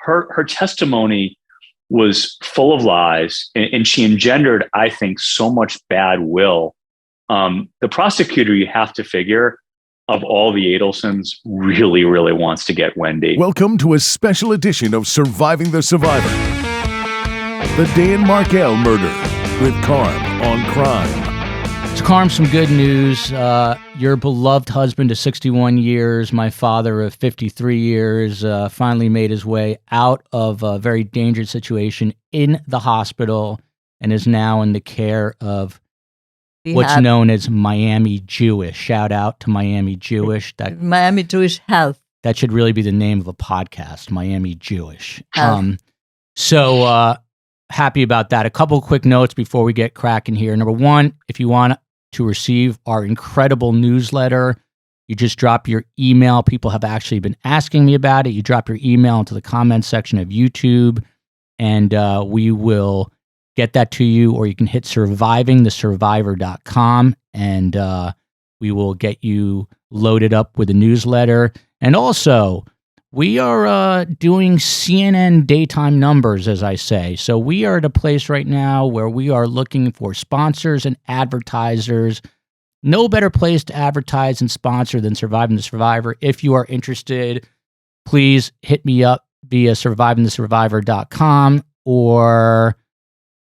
her testimony was full of lies, and she engendered, I think, so much bad will. The prosecutor, you have to figure, of all the Adelsons, really, really wants to get Wendy. Welcome to a special edition of Surviving the Survivor. The Dan Markel murder with Karm on crime. So Karm, some good news. Your beloved husband of 61 years, my father of 53 years, finally made his way out of a very dangerous situation in the hospital and is now in the care of what's known as Miami Jewish. Shout out to Miami Jewish. Miami Jewish Health. That should really be the name of a podcast, Miami Jewish. Health. So happy about that. A couple quick notes before we get cracking here. Number one, if you want to receive our incredible newsletter, you just drop your email. People have actually been asking me about it. You drop your email into the comments section of YouTube, and we will get that to you, or you can hit survivingthesurvivor.com, and we will get you loaded up with a newsletter. And also, we are doing CNN daytime numbers, as I say. So we are at a place right now where we are looking for sponsors and advertisers. No better place to advertise and sponsor than Surviving the Survivor. If you are interested, please hit me up via survivingthesurvivor.com, or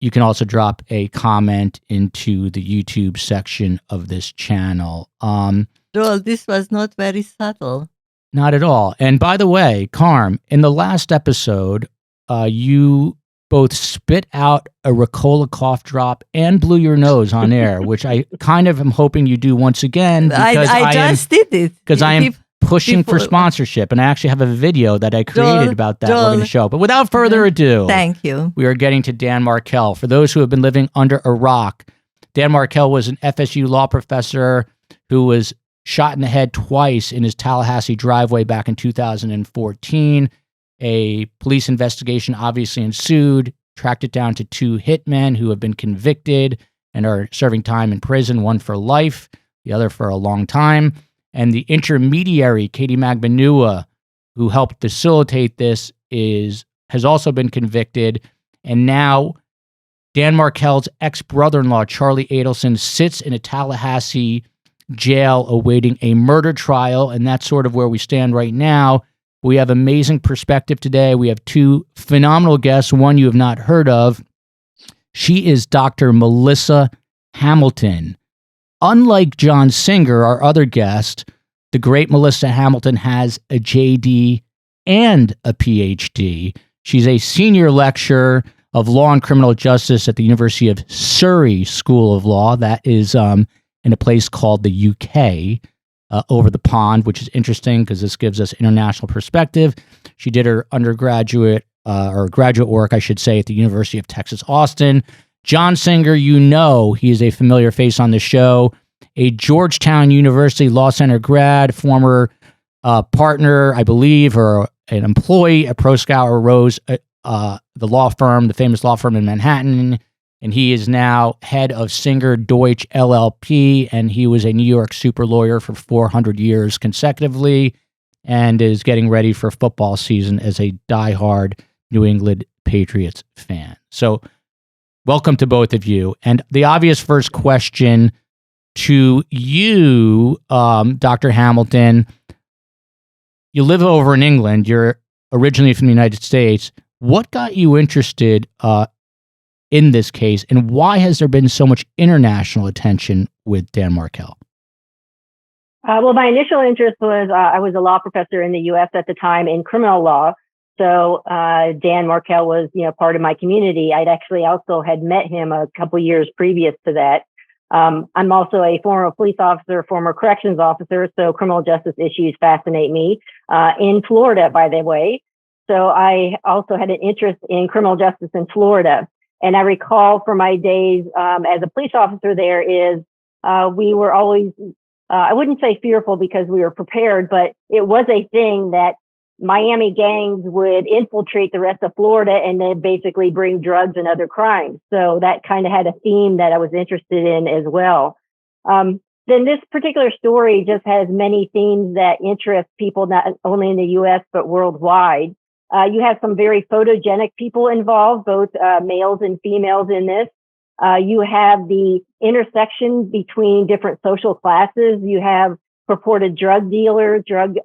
you can also drop a comment into the YouTube section of this channel. Joel, this was not very subtle. Not at all. And by the way, Karm, in the last episode, you both spit out a Ricola cough drop and blew your nose on air, which I kind of am hoping you do once again. Because I just did it. Because I am pushing for sponsorship, and I actually have a video that I created about that we're going to show. But without further ado, thank you. We are getting to Dan Markel. For those who have been living under a rock, Dan Markel was an FSU law professor who was shot in the head twice in his Tallahassee driveway back in 2014. A police investigation obviously ensued, tracked it down to two hitmen who have been convicted and are serving time in prison, one for life, the other for a long time. And the intermediary, Katie Magbanua, who helped facilitate this, has also been convicted. And now Dan Markel's ex-brother-in-law, Charlie Adelson, sits in a Tallahassee jail awaiting a murder trial. And that's sort of where we stand right now. We have amazing perspective today. We have two phenomenal guests, one you have not heard of. She is Dr. Melissa Hamilton. Unlike John Singer, our other guest, the great Melissa Hamilton has a JD and a Ph.D. She's a senior lecturer of law and criminal justice at the University of Surrey School of Law. That is in a place called the UK, over the pond, which is interesting because this gives us international perspective. She did her undergraduate or graduate work, I should say, at the University of Texas, Austin. John Singer, you know, he is a familiar face on the show, a Georgetown University Law Center grad, former partner, I believe, or an employee at Proskauer Rose, the law firm, the famous law firm in Manhattan. And he is now head of Singer Deutsch LLP, and he was a New York super lawyer for 400 years consecutively and is getting ready for football season as a diehard New England Patriots fan. So welcome to both of you. And the obvious first question to you, Dr. Hamilton, you live over in England. You're originally from the United States. What got you interested in this case, and why has there been so much international attention with Dan Markel? Well, my initial interest was I was a law professor in the U.S. at the time in criminal law. So Dan Markel was, part of my community. I'd actually also had met him a couple years previous to that. I'm also a former police officer, former corrections officer, so criminal justice issues fascinate me in Florida, by the way. So I also had an interest in criminal justice in Florida. And I recall from my days as a police officer there is we were always, I wouldn't say fearful because we were prepared, but it was a thing that Miami gangs would infiltrate the rest of Florida and then basically bring drugs and other crimes. So that kind of had a theme that I was interested in as well. Then this particular story just has many themes that interest people not only in the U.S. but worldwide. You have some very photogenic people involved, both males and females in this. You have the intersection between different social classes. You have purported drug dealers, drug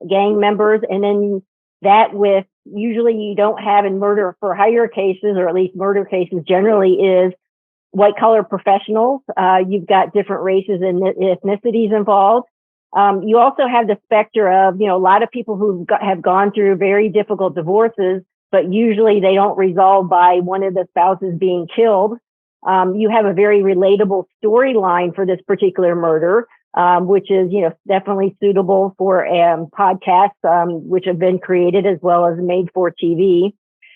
gang members, and then that with usually you don't have in murder for hire cases, or at least murder cases generally, is white collar professionals. You've got different races and ethnicities involved. You also have the specter of, a lot of people who have gone through very difficult divorces, but usually they don't resolve by one of the spouses being killed. You have a very relatable storyline for this particular murder, which is, definitely suitable for podcasts, which have been created as well as made for TV.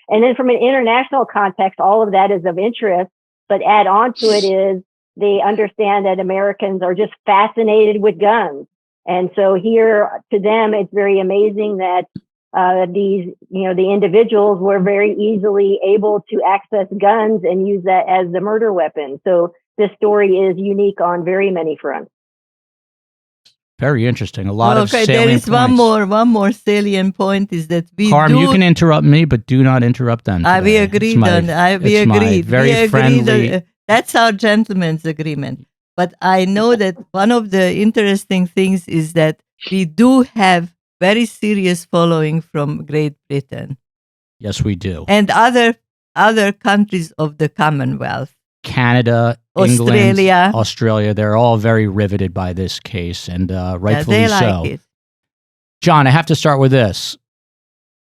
And then from an international context, all of that is of interest, but add on to it is they understand that Americans are just fascinated with guns. And so here to them, it's very amazing that the individuals were very easily able to access guns and use that as the murder weapon. So this story is unique on very many fronts. Very interesting. A lot of salient there is points. one more salient point is that Karm, you can interrupt me, but do not interrupt them. We agreed on. We agreed. Very friendly. That's our gentleman's agreement. But I know that one of the interesting things is that we do have very serious following from Great Britain. Yes, we do. And other countries of the Commonwealth. Canada, England, Australia, they're all very riveted by this case, and rightfully so. It. John, I have to start with this.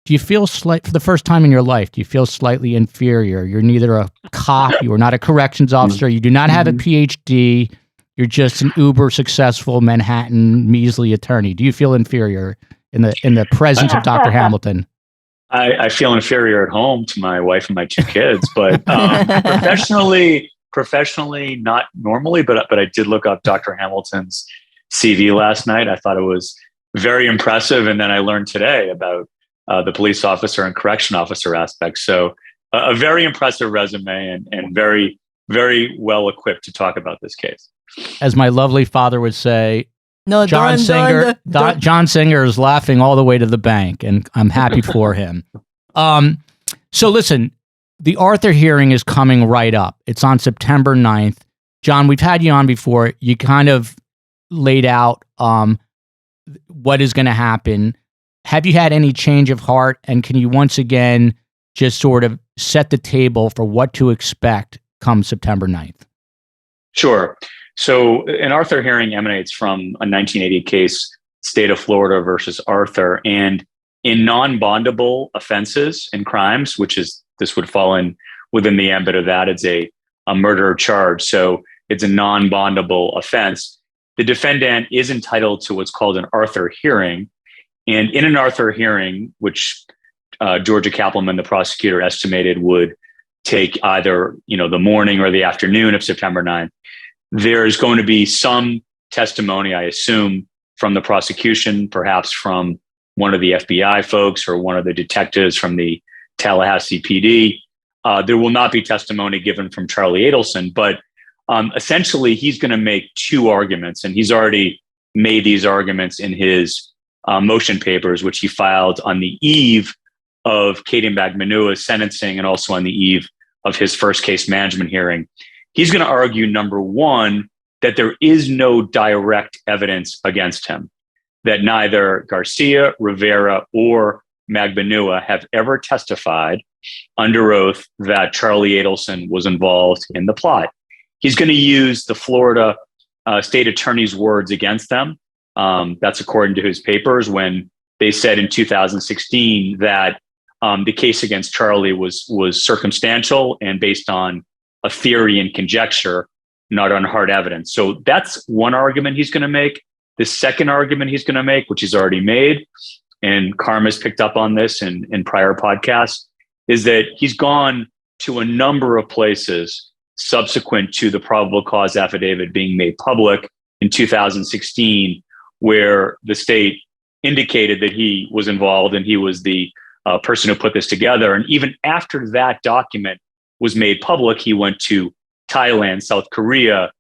Do you feel for the first time in your life, do you feel slightly inferior? You're neither a cop, you are not a corrections officer, you do not have a Ph.D., you're just an uber successful Manhattan measly attorney. Do you feel inferior in the presence of Dr. Hamilton? I feel inferior at home to my wife and my two kids, but professionally, not normally. But I did look up Dr. Hamilton's CV last night. I thought it was very impressive, and then I learned today about the police officer and correction officer aspects. So a very impressive resume, and very, very well equipped to talk about this case. As my lovely father would say, No, John Singer is laughing all the way to the bank, and I'm happy for him. So listen, the Arthur hearing is coming right up. It's on September 9th. John, we've had you on before. You kind of laid out what is going to happen. Have you had any change of heart? And can you once again just sort of set the table for what to expect come September 9th? Sure. So an Arthur hearing emanates from a 1980 case, State of Florida versus Arthur. And in non-bondable offenses and crimes, this would fall in within the ambit of that, it's a murder charge. So it's a non-bondable offense. The defendant is entitled to what's called an Arthur hearing. And in an Arthur hearing, which Georgia Kaplan, the prosecutor, estimated would take either the morning or the afternoon of September 9th, there's going to be some testimony, I assume, from the prosecution, perhaps from one of the FBI folks or one of the detectives from the Tallahassee PD. There will not be testimony given from Charlie Adelson, but essentially he's going to make two arguments, and he's already made these arguments in his motion papers, which he filed on the eve of Katie Magmanua's sentencing and also on the eve of his first case management hearing. He's going to argue, number one, that there is no direct evidence against him, that neither Garcia, Rivera, or Magbanua have ever testified under oath that Charlie Adelson was involved in the plot. He's going to use the Florida state attorney's words against them. That's according to his papers, when they said in 2016 that the case against Charlie was circumstantial and based on a theory and conjecture, not on hard evidence. So that's one argument he's going to make. The second argument he's going to make, which he's already made, and Karm has picked up on this in prior podcasts, is that he's gone to a number of places subsequent to the probable cause affidavit being made public in 2016, where the state indicated that he was involved and he was the person who put this together. And even after that document was made public, he went to Thailand, South Korea,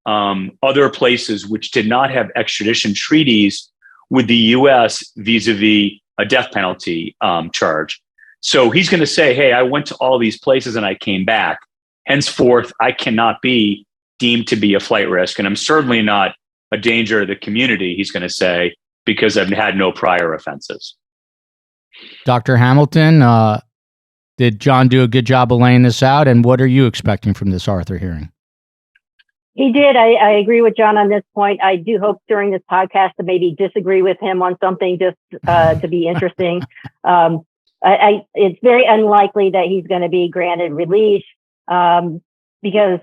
other places which did not have extradition treaties with the U.S. vis-a-vis a death penalty charge. So he's going to say, hey, I went to all these places and I came back. Henceforth, I cannot be deemed to be a flight risk. And I'm certainly not a danger to the community, he's going to say, because I've had no prior offenses. Dr. Hamilton, did John do a good job of laying this out? And what are you expecting from this Arthur hearing? He did. I agree with John on this point. I do hope during this podcast to maybe disagree with him on something just to be interesting. It's very unlikely that he's going to be granted release because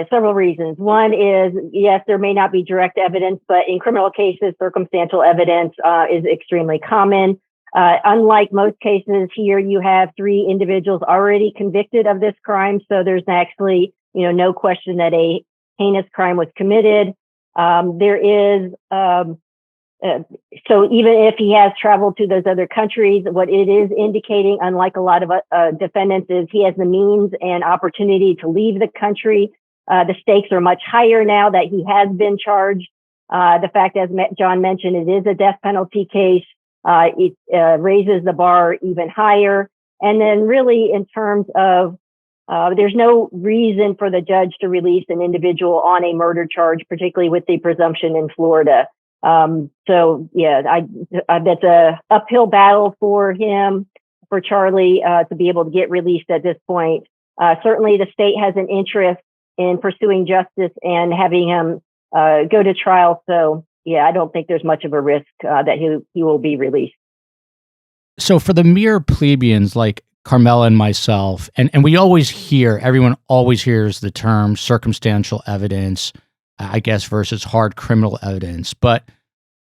several reasons. One is, yes, there may not be direct evidence, but in criminal cases, circumstantial evidence is extremely common. Unlike most cases here, you have 3 individuals already convicted of this crime. So there's actually, no question that a heinous crime was committed. There is, so even if he has traveled to those other countries, what it is indicating, unlike a lot of defendants, is he has the means and opportunity to leave the country. The stakes are much higher now that he has been charged. The fact, as John mentioned, it is a death penalty case. It raises the bar even higher. And then really in terms of there's no reason for the judge to release an individual on a murder charge, particularly with the presumption in Florida. So yeah, that's a uphill battle for him, for Charlie, to be able to get released at this point. Certainly the state has an interest in pursuing justice and having him go to trial. So yeah, I don't think there's much of a risk that he will be released. So for the mere plebeians like Carmela and myself, and everyone always hears the term circumstantial evidence, I guess, versus hard criminal evidence. But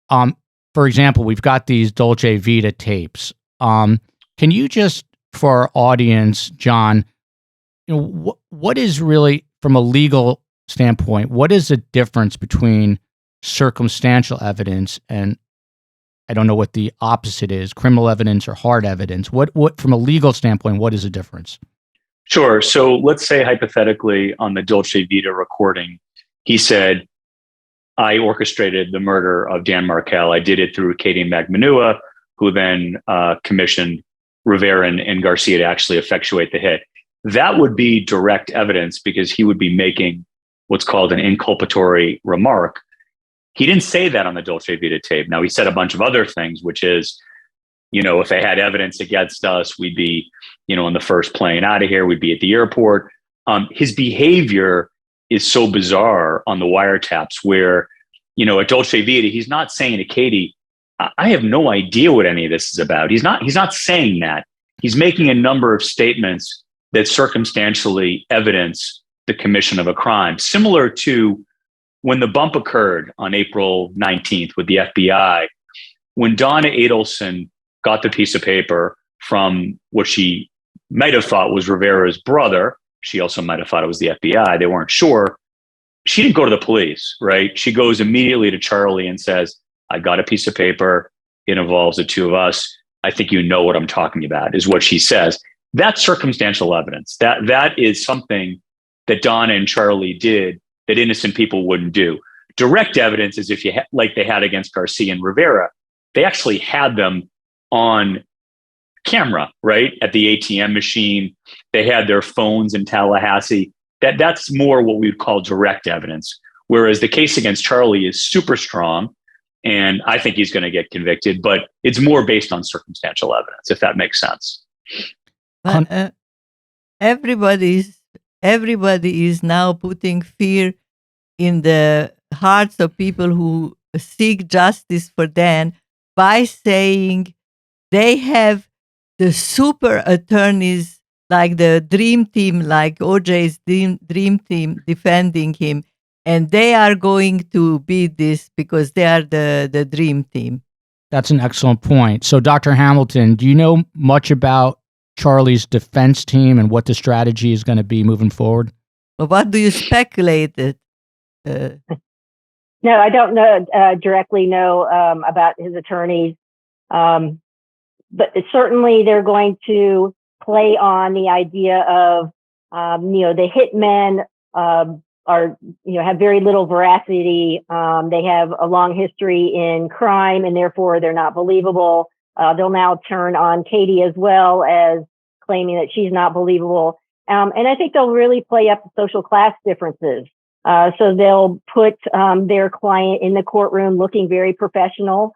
for example, we've got these Dolce Vita tapes. Can you just, for our audience, John, what is really, from a legal standpoint, what is the difference between circumstantial evidence and, I don't know what the opposite is, criminal evidence or hard evidence? What from a legal standpoint, what is the difference? Sure. So let's say hypothetically on the Dolce Vita recording, he said, I orchestrated the murder of Dan Markel. I did it through Katie Magmanua, who then commissioned Rivera and Garcia to actually effectuate the hit. That would be direct evidence because he would be making what's called an inculpatory remark. He didn't say that on the Dolce Vita tape. Now, he said a bunch of other things, which is, if they had evidence against us, we'd be, on the first plane out of here, we'd be at the airport. His behavior is so bizarre on the wiretaps where, at Dolce Vita, he's not saying to Katie, I have no idea what any of this is about. He's not saying that. He's making a number of statements that circumstantially evidence the commission of a crime, similar to when the bump occurred on April 19th with the FBI, when Donna Adelson got the piece of paper from what she might have thought was Rivera's brother, she also might have thought it was the FBI, they weren't sure. She didn't go to the police, right? She goes immediately to Charlie and says, I got a piece of paper. It involves the 2 of us. I think you know what I'm talking about, is what she says. That's circumstantial evidence. That is something that Donna and Charlie did that innocent people wouldn't do. Direct evidence is if you like they had against Garcia and Rivera, they actually had them on camera, right? At the ATM machine. They had their phones in Tallahassee. That's more what we would call direct evidence. Whereas the case against Charlie is super strong. And I think he's going to get convicted, but it's more based on circumstantial evidence, if that makes sense. But everybody is now putting fear in the hearts of people who seek justice for Dan by saying they have the super attorneys like the dream team, like OJ's dream team defending him, and they are going to beat this because they are the dream team. That's an excellent point. So, Dr. Hamilton, do you know much about Charlie's defense team and what the strategy is going to be moving forward? Well, what do you speculate? No, I don't know directly know about his attorneys, but certainly they're going to play on the idea of the hitmen are have very little veracity. They have a long history in crime, and therefore they're not believable. They'll now turn on Katie as well as claiming that she's not believable. And I think they'll really play up the social class differences. So they'll put their client in the courtroom looking very professional,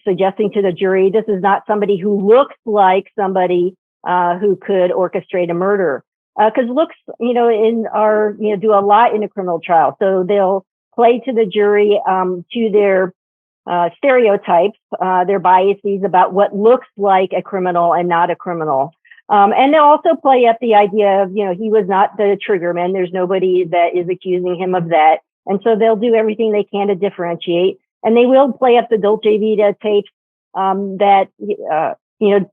suggesting to the jury, this is not somebody who looks like somebody who could orchestrate a murder. Because looks, do a lot in a criminal trial. So they'll play to the jury to their stereotypes, their biases about what looks like a criminal and not a criminal. And they'll also play up the idea of, he was not the triggerman. There's nobody that is accusing him of that. And so they'll do everything they can to differentiate. And they will play up the Dolce Vita tapes that,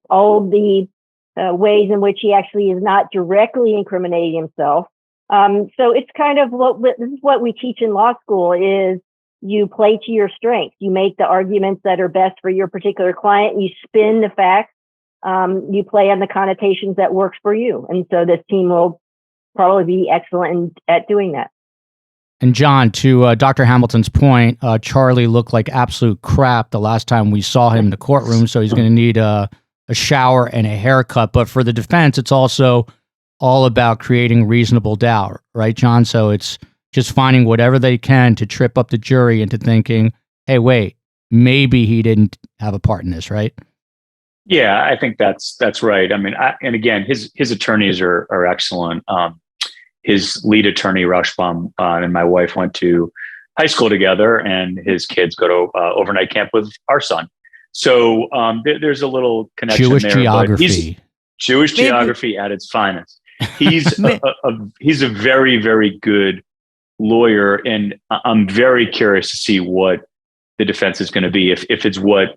all the ways in which he actually is not directly incriminating himself. So it's kind of this is what we teach in law school is you play to your strengths. You make the arguments that are best for your particular client. You spin the facts. You play on the connotations that works for you. And so this team will probably be excellent at doing that. And John, to Dr. Hamilton's point, Charlie looked like absolute crap the last time we saw him in the courtroom. So he's going to need a shower and a haircut. But for the defense, it's also all about creating reasonable doubt, right, John? So it's just finding whatever they can to trip up the jury into thinking, hey, wait, maybe he didn't have a part in this, right? Yeah, I think that's right. I mean, and again, his attorneys are excellent. His lead attorney, Rashbaum, and my wife went to high school together, and his kids go to overnight camp with our son. So there's a little connection Jewish there. geography. Jewish geography at its finest. He's he's a very, very good lawyer, and I'm very curious to see what the defense is going to be. If it's what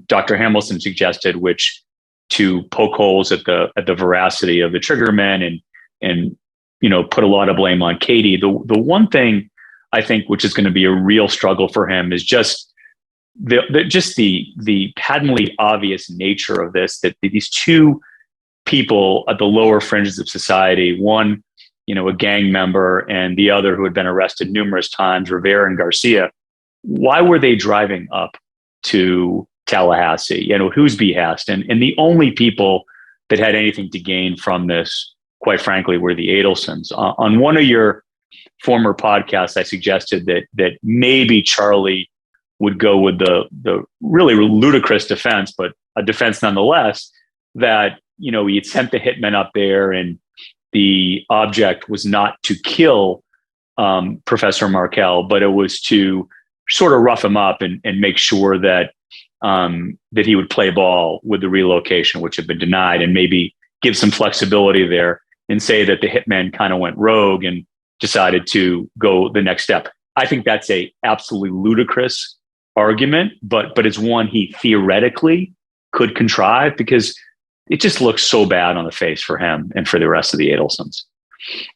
Dr. Hamilton suggested, which to poke holes at the veracity of the triggermen and put a lot of blame on Katie. The one thing I think which is going to be a real struggle for him is just the patently obvious nature of this, that these two people at the lower fringes of society, one, a gang member, and the other who had been arrested numerous times, Rivera and Garcia, why were they driving up to Tallahassee? Whose behest? And the only people that had anything to gain from this, quite frankly, were the Adelsons. On one of your former podcasts, I suggested that maybe Charlie would go with the really ludicrous defense, but a defense nonetheless, that he had sent the hitmen up there, and the object was not to kill Professor Markel, but it was to sort of rough him up and make sure that he would play ball with the relocation, which had been denied, and maybe give some flexibility there and say that the hitmen kind of went rogue and decided to go the next step. I think that's a absolutely ludicrous argument, but it's one he theoretically could contrive, because it just looks so bad on the face for him and for the rest of the Adelsons.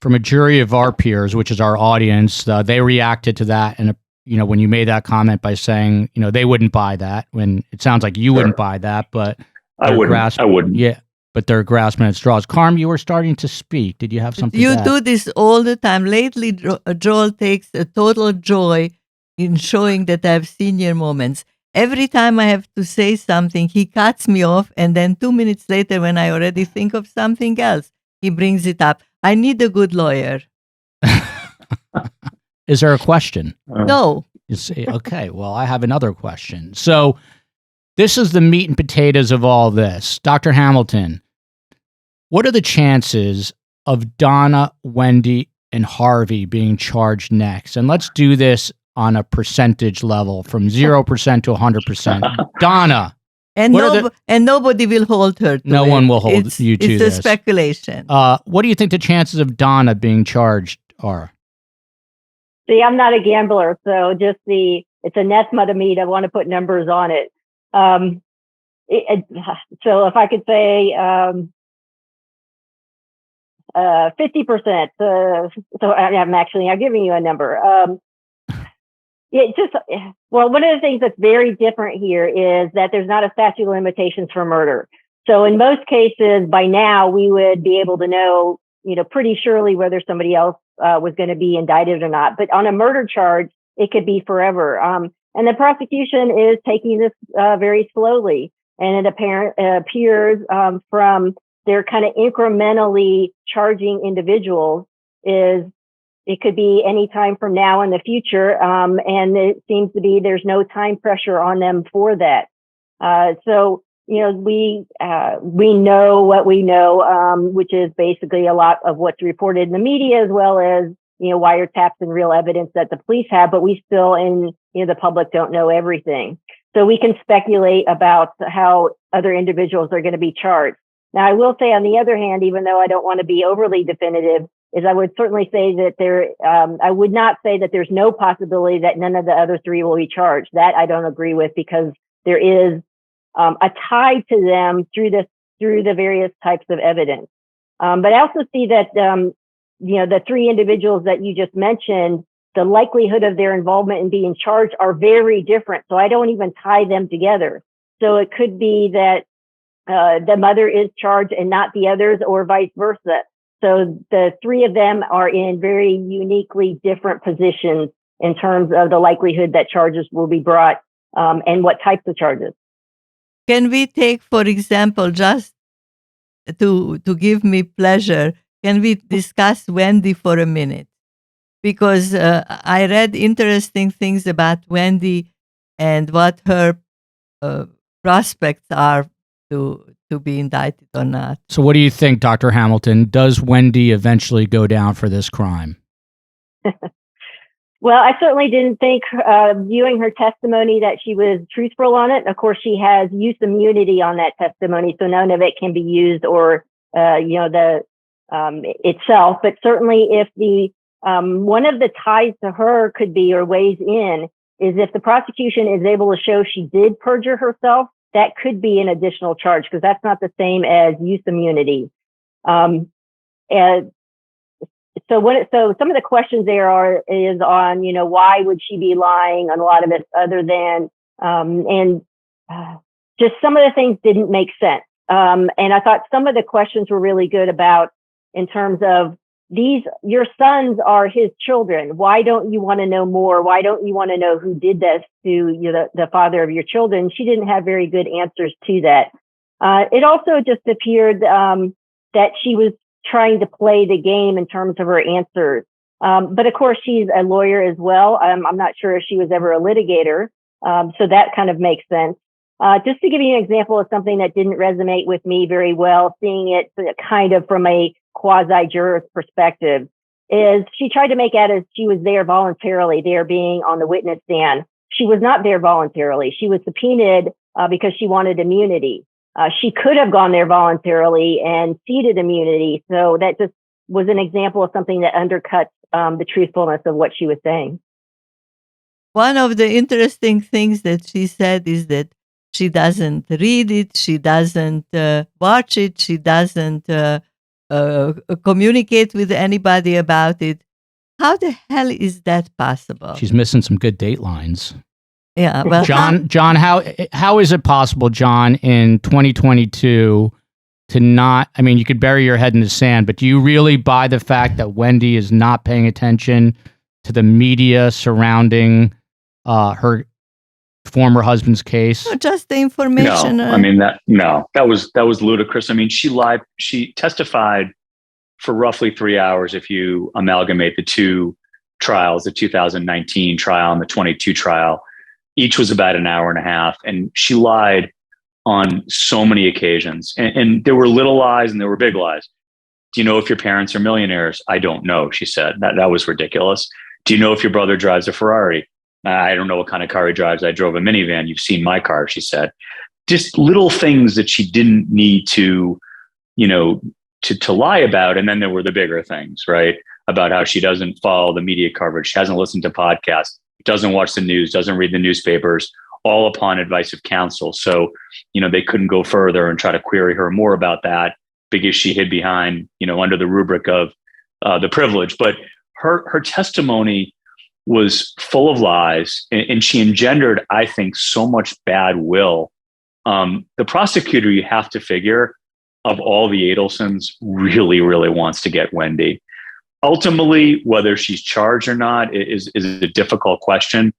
From a jury of our peers, which is our audience, they reacted to that, and when you made that comment by saying, they wouldn't buy that, when it sounds like you wouldn't buy that, but I wouldn't. Yeah, but they're grasping at straws. Karm, you were starting to speak. Did you have something? You do this all the time. Lately, Joel takes a total joy in showing that I have senior moments. Every time I have to say something, he cuts me off, and then 2 minutes later, when I already think of something else, he brings it up. I need a good lawyer. Is there a question? No. You see, okay, well, I have another question. So this is the meat and potatoes of all this. Dr. Hamilton, what are the chances of Donna, Wendy, and Harvey being charged next? And let's do this on a percentage level from 0% to 100%. Donna. And nobody will hold her to No it. one will hold you to this. It's a speculation. What do you think the chances of Donna being charged are? See, I'm not a gambler, so it's anathema to me to want to put numbers on it. So if I could say 50%, so I'm giving you a number. One of the things that's very different here is that there's not a statute of limitations for murder. So in most cases, by now, we would be able to know, pretty surely whether somebody else was going to be indicted or not. But on a murder charge, it could be forever. And the prosecution is taking this very slowly. And it appears from their kind of incrementally charging individuals is it could be any time from now in the future. And it seems to be there's no time pressure on them for that. So, we know what we know, which is basically a lot of what's reported in the media, as well as, wiretaps and real evidence that the police have, but we still the public don't know everything. So we can speculate about how other individuals are going to be charged. Now, I will say, on the other hand, even though I don't want to be overly definitive, is I would certainly say that I would not say that there's no possibility that none of the other three will be charged. That I don't agree with, because there is a tie to them through the various types of evidence. But I also see that, the three individuals that you just mentioned, the likelihood of their involvement in being charged are very different. So I don't even tie them together. So it could be that the mother is charged and not the others, or vice versa. So the three of them are in very uniquely different positions in terms of the likelihood that charges will be brought, and what types of charges. Can we take, for example, just to give me pleasure, can we discuss Wendy for a minute? Because I read interesting things about Wendy and what her prospects are to be indicted or not. So what do you think, Dr. Hamilton? Does Wendy eventually go down for this crime? Well, I certainly didn't think, viewing her testimony, that she was truthful on it. Of course, she has use immunity on that testimony, so none of it can be used or, itself. But certainly, if the one of the ties to her could be, or weighs in, is if the prosecution is able to show she did perjure herself, that could be an additional charge, because that's not the same as use immunity. So some of the questions there is on, why would she be lying on a lot of it, other than, just some of the things didn't make sense. And I thought some of the questions were really good about, in terms of, your sons are his children. Why don't you want to know more? Why don't you want to know who did this to the father of your children? She didn't have very good answers to that. It also just appeared that she was trying to play the game in terms of her answers. But of course, she's a lawyer as well. I'm not sure if she was ever a litigator. So that kind of makes sense. Just to give you an example of something that didn't resonate with me very well, seeing it kind of from a quasi-jurist perspective, is she tried to make out as she was there voluntarily, there being on the witness stand. She was not there voluntarily. She was subpoenaed because she wanted immunity. She could have gone there voluntarily and ceded immunity. So that just was an example of something that undercuts the truthfulness of what she was saying. One of the interesting things that she said is that she doesn't read it, she doesn't watch it, she doesn't communicate with anybody about it. How the hell is that possible? She's missing some good datelines. Yeah, well, John, how is it possible, John, in 2022 to not? I mean, you could bury your head in the sand, but do you really buy the fact that Wendy is not paying attention to the media surrounding her former husband's case? No, just the information. No, I mean that was ludicrous. I mean, she lied. She testified for roughly 3 hours if you amalgamate the two trials, the 2019 trial and the 22 trial. Each was about an hour and a half, and she lied on so many occasions. And there were little lies and there were big lies. Do you know if your parents are millionaires? I don't know, she said. That was ridiculous. Do you know if your brother drives a Ferrari? I don't know what kind of car he drives. I drove a minivan. You've seen my car, she said. Just little things that she didn't need to lie about. And then there were the bigger things, right? About how she doesn't follow the media coverage. She hasn't listened to podcasts, doesn't watch the news, doesn't read the newspapers, all upon advice of counsel. So, they couldn't go further and try to query her more about that because she hid behind, under the rubric of the privilege. But her testimony was full of lies, and she engendered, I think, so much bad will. The prosecutor, you have to figure, of all the Adelsons, really, really wants to get Wendy. Ultimately, whether she's charged or not is a difficult question.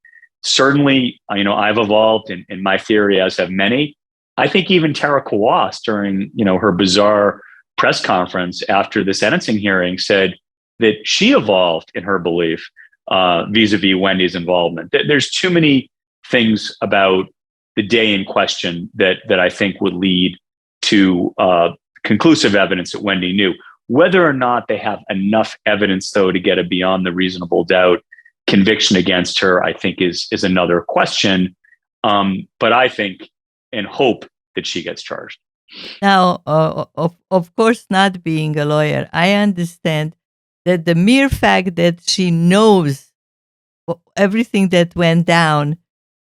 Certainly, I've evolved in my theory, as have many, I think even Tara Kawas during, her bizarre press conference after the sentencing hearing said that she evolved in her belief vis-a-vis Wendy's involvement. There's too many things about the day in question that I think would lead to conclusive evidence that Wendy knew. Whether or not they have enough evidence, though, to get a beyond the reasonable doubt conviction against her, I think is another question. But I think and hope that she gets charged. Now, of course, not being a lawyer, I understand that the mere fact that she knows everything that went down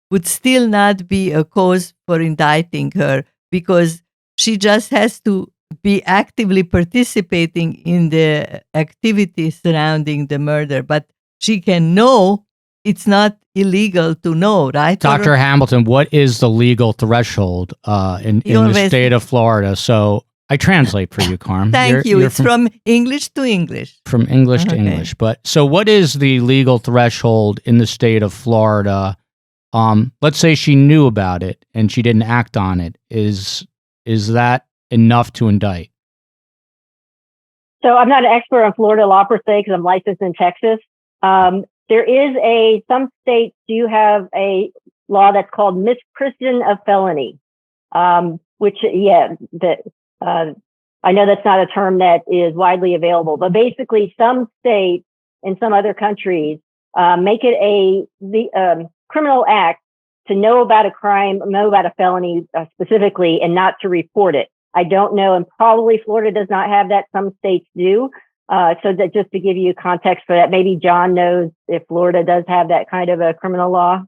would still not be a cause for indicting her, because she just has to be actively participating in the activities surrounding the murder. But she can know it's not illegal to know, right? Dr. Hamilton, what is the legal threshold in the state of Florida? So I translate for you, Karm. Thank you. It's from English to English. From English to English. But so what is the legal threshold in the state of Florida? Let's say she knew about it and she didn't act on it. Is that enough to indict? So I'm not an expert on Florida law per se because I'm licensed in Texas. There is some states do have a law that's called misprision of felony, which, I know that's not a term that is widely available, but basically some states and some other countries make it the criminal act to know about a crime, know about a felony specifically, and not to report it. I don't know, and probably Florida does not have that. Some states do. So that just to give you context for that, maybe John knows if Florida does have that kind of a criminal law.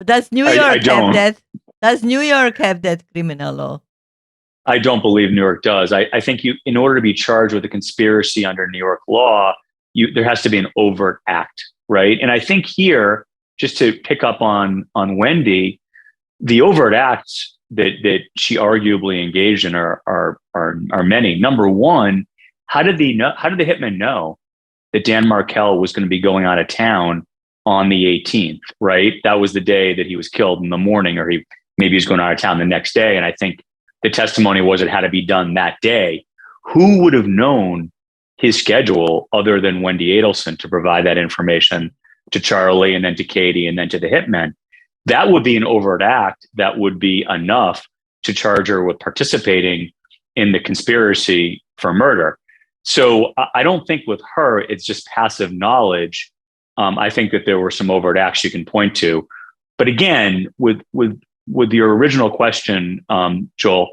Does New York have that? Does New York have that criminal law? I don't believe New York does. I think in order to be charged with a conspiracy under New York law, there has to be an overt act, right? And I think here, just to pick up on Wendy, the overt acts that she arguably engaged in are many. Number one, how did the hitman know that Dan Markel was going to be going out of town on the 18th, right? That was the day that he was killed in the morning, or maybe he was going out of town the next day. And I think the testimony was it had to be done that day. Who would have known his schedule other than Wendy Adelson to provide that information to Charlie and then to Katie and then to the hitman? That would be an overt act that would be enough to charge her with participating in the conspiracy for murder. So I don't think with her, it's just passive knowledge. I think that there were some overt acts you can point to. But again, with your original question, Joel,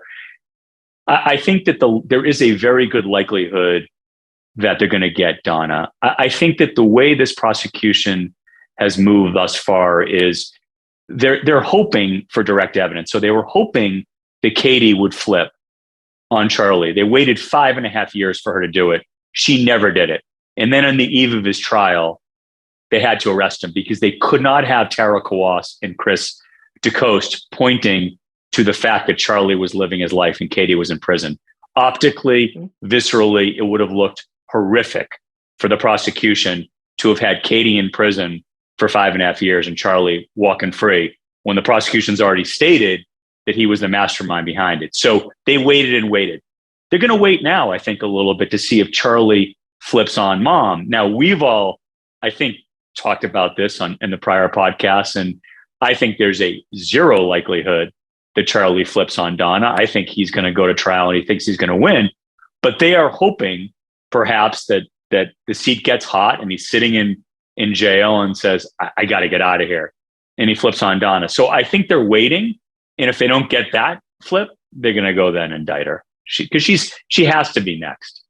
I think that there is a very good likelihood that they're going to get Donna. I think that the way this prosecution has moved thus far is they're hoping for direct evidence. So they were hoping that Katie would flip on Charlie. They waited 5.5 years for her to do it. She never did it. And then on the eve of his trial, they had to arrest him because they could not have Tara Kawas and Chris DeCoste pointing to the fact that Charlie was living his life and Katie was in prison. Optically, viscerally, it would have looked horrific for the prosecution to have had Katie in prison for 5.5 years and Charlie walking free when the prosecution's already stated that he was the mastermind behind it. So they waited and waited. They're going to wait now, I think, a little bit to see if Charlie flips on mom. Now, we've all, I think, talked about this in the prior podcasts, and I think there's a zero likelihood that Charlie flips on Donna. I think he's going to go to trial and he thinks he's going to win. But they are hoping perhaps that the seat gets hot and he's sitting in jail and says, I got to get out of here. And he flips on Donna. So I think they're waiting. And if they don't get that flip, they're going to go then indict her because she has to be next.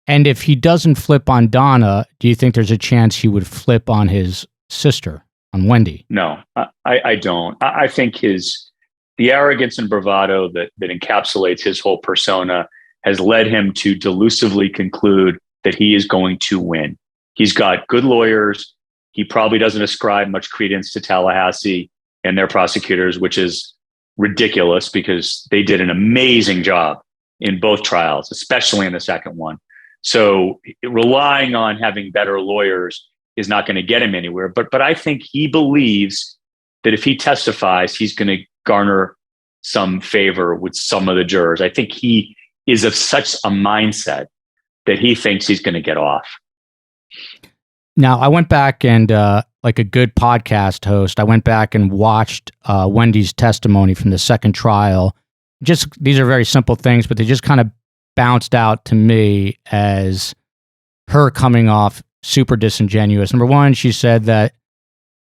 And if he doesn't flip on Donna, do you think there's a chance he would flip on his sister, on Wendy? No, I don't. I think the arrogance and bravado that encapsulates his whole persona has led him to delusively conclude that he is going to win. He's got good lawyers. He probably doesn't ascribe much credence to Tallahassee and their prosecutors, which is ridiculous because they did an amazing job in both trials, especially in the second one. So relying on having better lawyers is not going to get him anywhere. But I think he believes that if he testifies, he's going to garner some favor with some of the jurors. I think he is of such a mindset that he thinks he's going to get off. Now, I went back and, like a good podcast host, I went back and watched Wendy's testimony from the second trial. Just, these are very simple things, but they just kind of bounced out to me as her coming off super disingenuous. Number one, she said that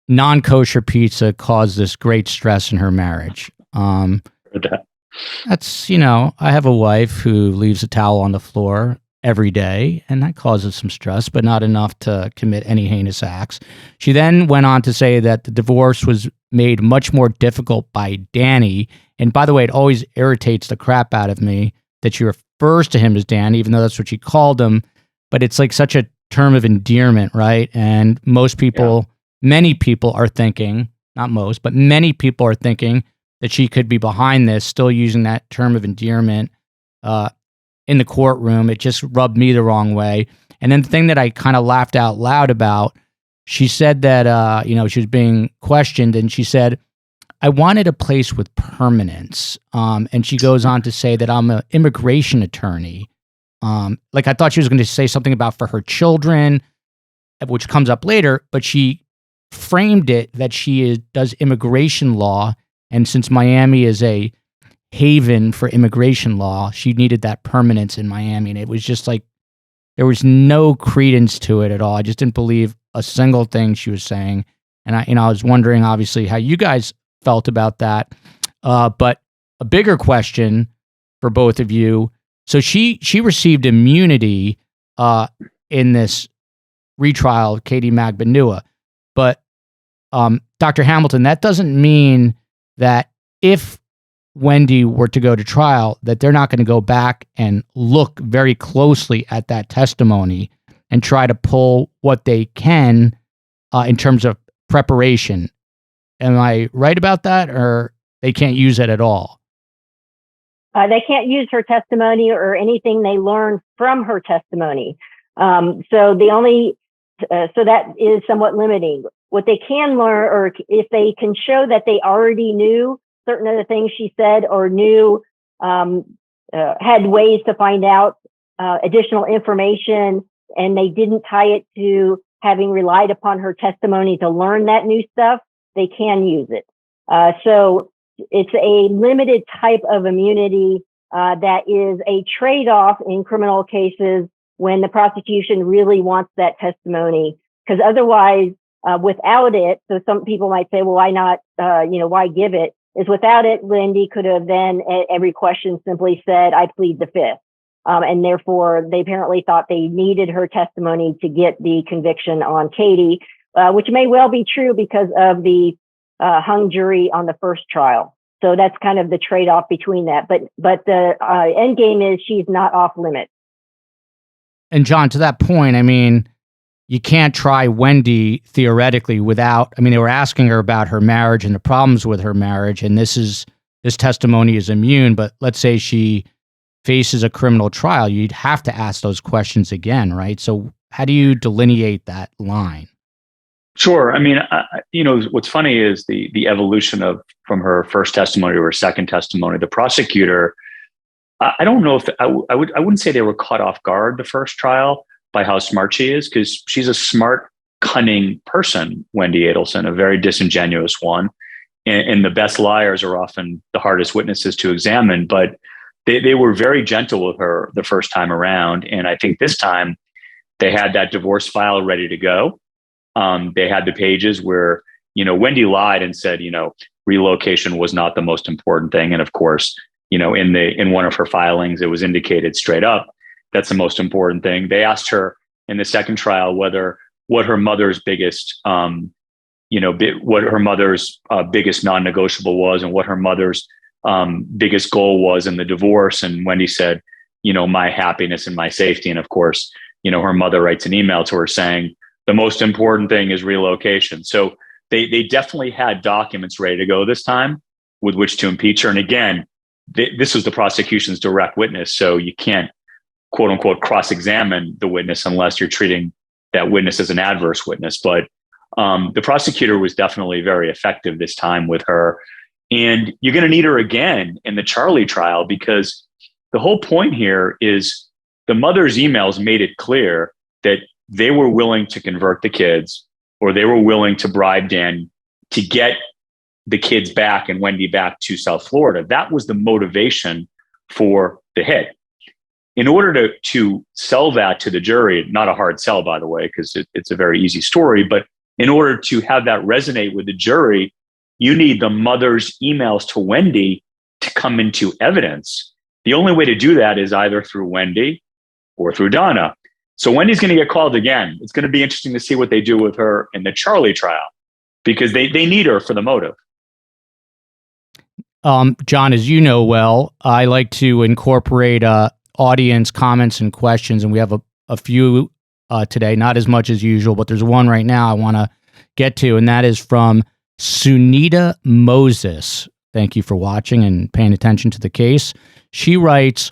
non-kosher pizza caused this great stress in her marriage. That's, I have a wife who leaves a towel on the floor every day, and that causes some stress, but not enough to commit any heinous acts. She then went on to say that the divorce was made much more difficult by Danny. And by the way, it always irritates the crap out of me that she refers to him as Danny, even though that's what she called him. But it's like such a term of endearment, right? And most people, many people are thinking, not most, but many people are thinking that she could be behind this, still using that term of endearment in the courtroom. It just rubbed me the wrong way. And then the thing that I kind of laughed out loud about, she said that, she was being questioned, and she said, I wanted a place with permanence. And she goes on to say that I'm an immigration attorney. Like I thought she was going to say something about for her children, which comes up later, but she framed it that does immigration law. And since Miami is a haven for immigration law, she needed that permanence in Miami. And it was just like, there was no credence to it at all. I just didn't believe a single thing she was saying. And I was wondering, obviously, how you guys felt about that. But a bigger question for both of you. So she received immunity in this retrial of Katie Magbanua. But Dr. Hamilton, that doesn't mean that if Wendy were to go to trial, that they're not going to go back and look very closely at that testimony and try to pull what they can in terms of preparation. Am I right about that, or they can't use it at all? They can't use her testimony or anything they learned from her testimony. So that is somewhat limiting. What they can learn, or if they can show that they already knew certain of the things she said, or knew, had ways to find out additional information, and they didn't tie it to having relied upon her testimony to learn that new stuff, they can use it. So it's a limited type of immunity that is a trade-off in criminal cases when the prosecution really wants that testimony. Because otherwise, without it, so some people might say, well, why not, why give it? Is without it, Wendy could have then at every question simply said, I plead the fifth. And therefore, they apparently thought they needed her testimony to get the conviction on Katie, which may well be true because of the hung jury on the first trial. So that's kind of the trade-off between that. But the end game is she's not off limits. And John, to that point, I mean, you can't try Wendy theoretically without, they were asking her about her marriage and the problems with her marriage, and this testimony is immune, but let's say she faces a criminal trial, you'd have to ask those questions again, right? So how do you delineate that line? Sure. What's funny is the evolution from her first testimony to her second testimony. The prosecutor, I don't know if I wouldn't say they were caught off guard the first trial by how smart she is, because she's a smart, cunning person, Wendy Adelson, a very disingenuous one. And the best liars are often the hardest witnesses to examine, but they were very gentle with her the first time around. And I think this time they had that divorce file ready to go. They had the pages where, Wendy lied and said, relocation was not the most important thing. And of course, in one of her filings, it was indicated straight up that's the most important thing. They asked her in the second trial what her mother's biggest, what her mother's biggest non-negotiable was, and what her mother's biggest goal was in the divorce. And Wendy said, my happiness and my safety. And of course, her mother writes an email to her saying the most important thing is relocation. So they definitely had documents ready to go this time with which to impeach her. And again, this was the prosecution's direct witness, so you can't, quote unquote, cross-examine the witness unless you're treating that witness as an adverse witness. But the prosecutor was definitely very effective this time with her. And you're going to need her again in the Charlie trial, because the whole point here is the mother's emails made it clear that they were willing to convert the kids, or they were willing to bribe Dan to get the kids back and Wendy back to South Florida. That was the motivation for the hit. In order to sell that to the jury, not a hard sell, by the way, because it's a very easy story, but in order to have that resonate with the jury, you need the mother's emails to Wendy to come into evidence. The only way to do that is either through Wendy or through Donna. So Wendy's going to get called again. It's going to be interesting to see what they do with her in the Charlie trial, because they need her for the motive. John, as you know well, I like to incorporate audience comments and questions, and we have a few today, not as much as usual, but there's one right now I want to get to, and that is from Sunita Moses. Thank you for watching and paying attention to the case. She writes,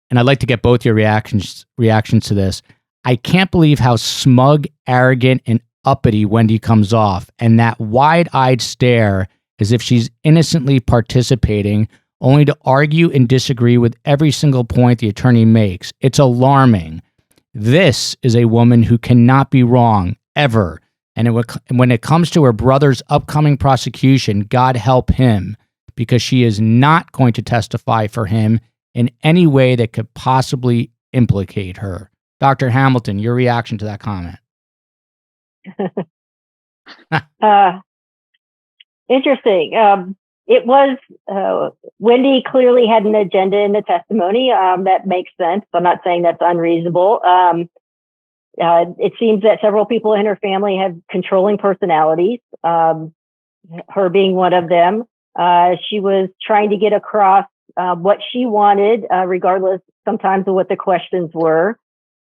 and I'd like to get both your reactions to this. I can't believe how smug, arrogant, and uppity Wendy comes off, and that wide-eyed stare as if she's innocently participating, only to argue and disagree with every single point the attorney makes. It's alarming. This is a woman who cannot be wrong, ever. And when it comes to her brother's upcoming prosecution, God help him, because she is not going to testify for him in any way that could possibly implicate her. Dr. Hamilton, your reaction to that comment? Interesting. It was, Wendy clearly had an agenda in the testimony. That makes sense. I'm not saying that's unreasonable. It seems that several people in her family have controlling personalities, her being one of them. She was trying to get across what she wanted, regardless sometimes of what the questions were.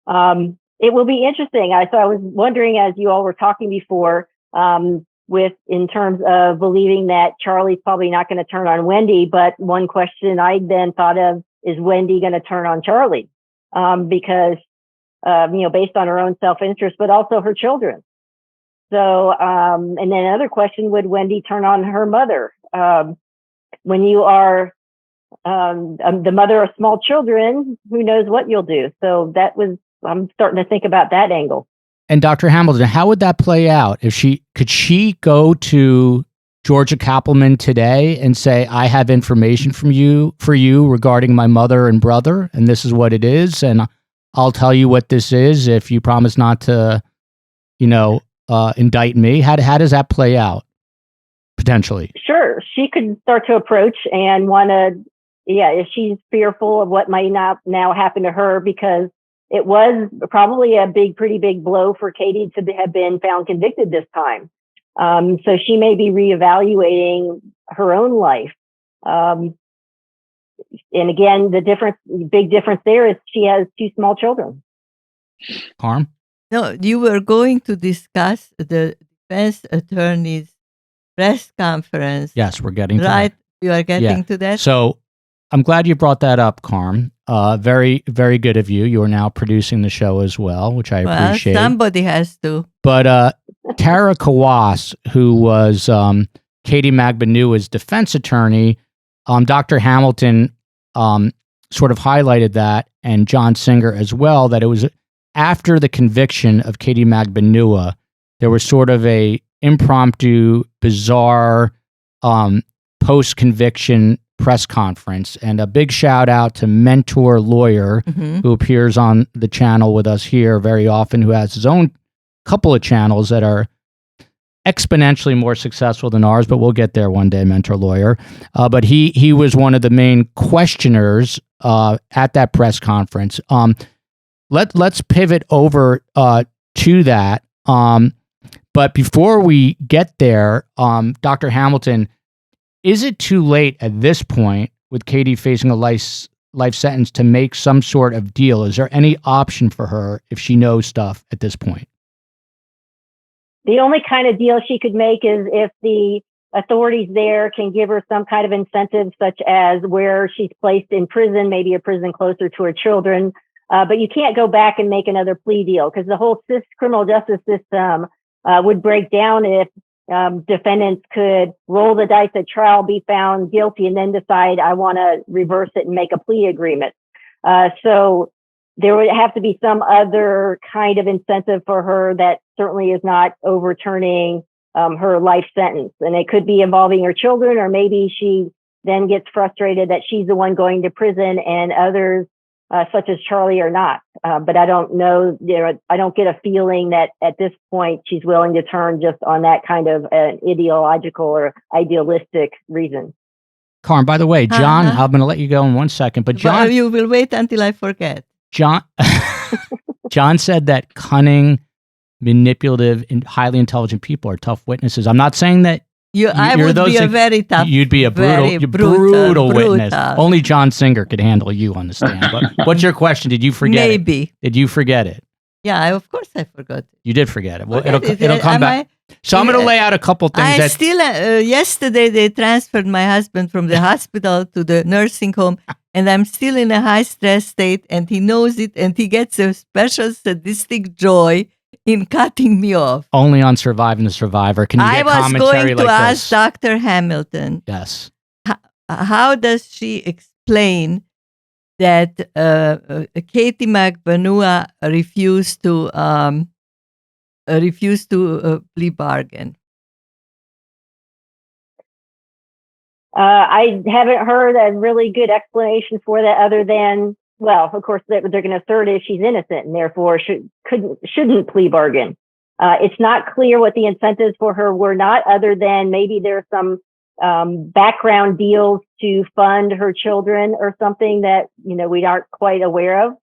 It will be interesting. So I was wondering, as you all were talking before, in terms of believing that Charlie's probably not going to turn on Wendy, but one question I then thought of is Wendy going to turn on Charlie? Because based on her own self-interest, but also her children. So, and then another question, would Wendy turn on her mother? When you are the mother of small children, who knows what you'll do? So I'm starting to think about that angle. And Dr. Hamilton, how would that play out? Could she go to Georgia Kappelman today and say, I have information for you regarding my mother and brother, and this is what it is, and I'll tell you what this is if you promise not to, indict me? How does that play out, potentially? Sure. She could start to approach and if she's fearful of what might not now happen to her, because it was probably a pretty big blow for Katie to have been found convicted this time. So she may be reevaluating her own life. And again, big difference there is she has two small children. Karm? No, you were going to discuss the defense attorney's press conference. Yes, we're getting to right. that. You are getting to that. So I'm glad you brought that up, Karm. Very, very good of you. You are now producing the show as well, which I appreciate. Somebody has to. But Tara Kawas, who was Katie Magbanua's defense attorney, Dr. Hamilton sort of highlighted that, and John Singer as well, that it was after the conviction of Katie Magbanua, there was sort of a impromptu, bizarre post-conviction press conference. And a big shout out to Mentor Lawyer, who appears on the channel with us here very often, who has his own couple of channels that are exponentially more successful than ours, but we'll get there one day, Mentor Lawyer. But he was one of the main questioners at that press conference. Let's pivot over to that. But before we get there, Dr. Hamilton, is it too late at this point, with Katie facing a life sentence, to make some sort of deal? Is there any option for her if she knows stuff at this point? The only kind of deal she could make is if the authorities there can give her some kind of incentive, such as where she's placed in prison, maybe a prison closer to her children. But you can't go back and make another plea deal, because the whole criminal justice system would break down if defendants could roll the dice at trial, be found guilty, and then decide, I want to reverse it and make a plea agreement. So there would have to be some other kind of incentive for her that certainly is not overturning her life sentence. And it could be involving her children, or maybe she then gets frustrated that she's the one going to prison and others, such as Charlie, are not. But I don't know, I don't get a feeling that at this point she's willing to turn just on that kind of an ideological or idealistic reason. Karm, by the way, John, I'm going to let you go in 1 second, but John... Well, you will wait until I forget. John said that cunning, manipulative, and highly intelligent people are tough witnesses. I'm not saying that I would be a very tough... You'd be a brutal witness. Only John Singer could handle you on the stand. But what's your question? Did you forget Maybe. it? Did you forget it? Yeah, of course I forgot it. You did forget it. Well, it'll come back. So I'm going to lay out a couple things. Yesterday they transferred my husband from the hospital to the nursing home, and I'm still in a high stress state, and he knows it, and he gets a special sadistic joy in cutting me off. Only on Surviving the Survivor. Can you get commentary like this? I was going to ask Dr. Hamilton. Yes. How does she explain that Katie McBanua refused to plea bargain? I haven't heard a really good explanation for that, other than, well, of course, they're going to assert is she's innocent and therefore shouldn't plea bargain. It's not clear what the incentives for her were, not other than maybe there's some background deals to fund her children or something that we aren't quite aware of.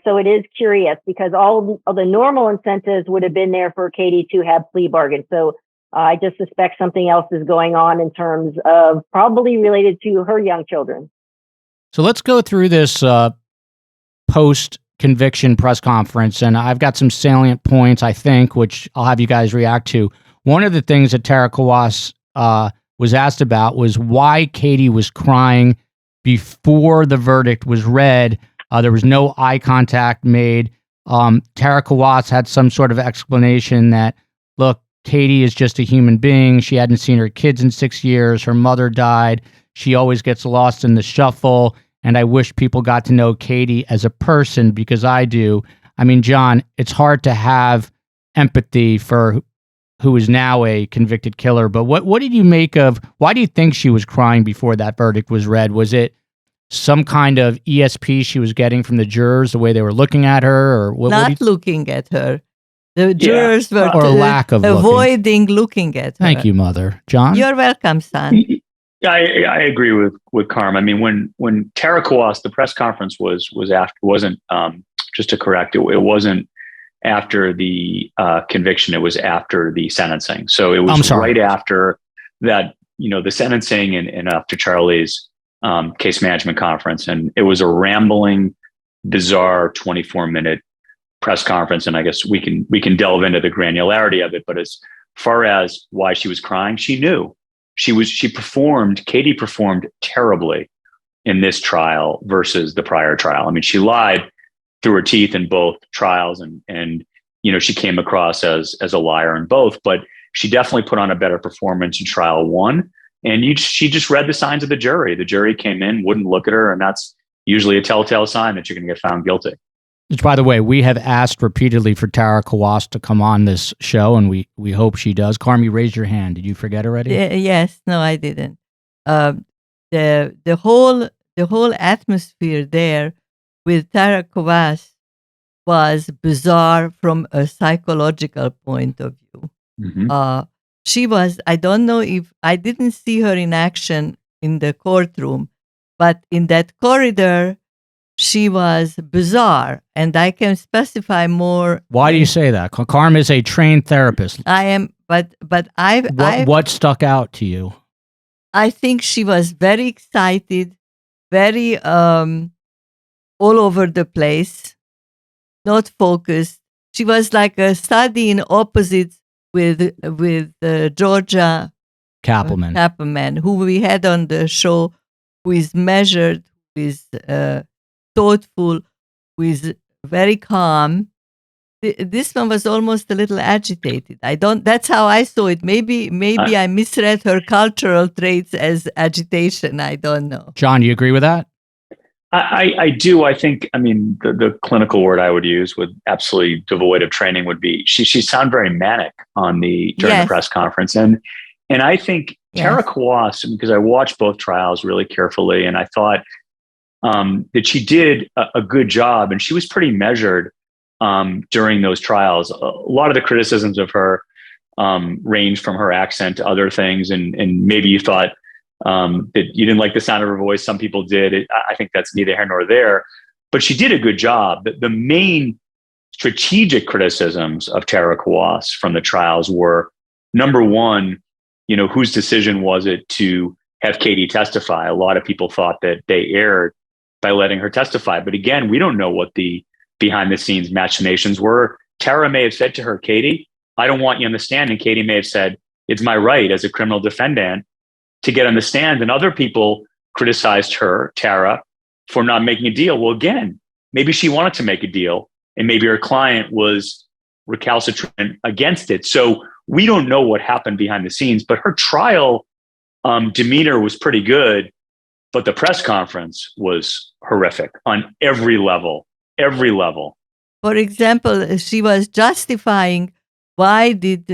So it is curious, because all of the normal incentives would have been there for Katie to have plea bargains. So I just suspect something else is going on in terms of probably related to her young children. So let's go through this post-conviction press conference, and I've got some salient points, I think, which I'll have you guys react to. One of the things that Tara Kawas was asked about was why Katie was crying before the verdict was read. There was no eye contact made. Tara Kawas had some sort of explanation that, look, Katie is just a human being. She hadn't seen her kids in 6 years. Her mother died. She always gets lost in the shuffle. And I wish people got to know Katie as a person, because I do. I mean, John, it's hard to have empathy for who is now a convicted killer. But what did you make of, why do you think she was crying before that verdict was read? Was it some kind of ESP she was getting from the jurors, the way they were looking at her? Or Not looking at her. The jurors were or lack of avoiding looking at her. Thank you, Mother. John? You're welcome, son. I agree with Karm. I mean, when Tara Kawas, the press conference wasn't just to correct it wasn't after the conviction. It was after the sentencing. So it was right after that, the sentencing and after Charlie's case management conference, and it was a rambling, bizarre 24-minute press conference. And I guess we can delve into the granularity of it. But as far as why she was crying, she knew. Katie performed terribly in this trial versus the prior trial. I mean, she lied through her teeth in both trials, and she came across as a liar in both, but she definitely put on a better performance in trial one. And she just read the signs of the jury. The jury came in, wouldn't look at her, and that's usually a telltale sign that you're going to get found guilty. Which, by the way, we have asked repeatedly for Tara Kawas to come on this show, and we hope she does. Karm, you raised your hand. Did you forget already? Yes. No, I didn't. The whole atmosphere there with Tara Kawas was bizarre from a psychological point of view. Mm-hmm. She was, I don't know if, I didn't see her in action in the courtroom, but in that corridor, she was bizarre, and I can specify more. Why do you say that? Karm is a trained therapist. I am, but what stuck out to you? I think she was very excited, very all over the place, not focused. She was like a study in opposites with Georgia Kappelman, who we had on the show, who is measured, who is thoughtful, who is very calm, this one was almost a little agitated. That's how I saw it. Maybe I misread her cultural traits as agitation. I don't know. John, do you agree with that? I do. I think, I mean, the clinical word I would use with absolutely devoid of training would be she sounded very manic during the press conference. And I think Tara Kwas, because I watched both trials really carefully, and I thought that she did a good job, and she was pretty measured during those trials. A lot of the criticisms of her ranged from her accent to other things, and maybe you thought that you didn't like the sound of her voice. Some people did. I think that's neither here nor there. But she did a good job. The main strategic criticisms of Tara Kwas from the trials were, number one, whose decision was it to have Katie testify? A lot of people thought that they erred by letting her testify. But again, we don't know what the behind the scenes machinations were. Tara may have said to her, Katie, I don't want you on the stand. And Katie may have said, it's my right as a criminal defendant to get on the stand. And other people criticized her, Tara, for not making a deal. Well, again, maybe she wanted to make a deal, and maybe her client was recalcitrant against it. So we don't know what happened behind the scenes, but her trial demeanor was pretty good, but the press conference was horrific on every level. For example, she was justifying why did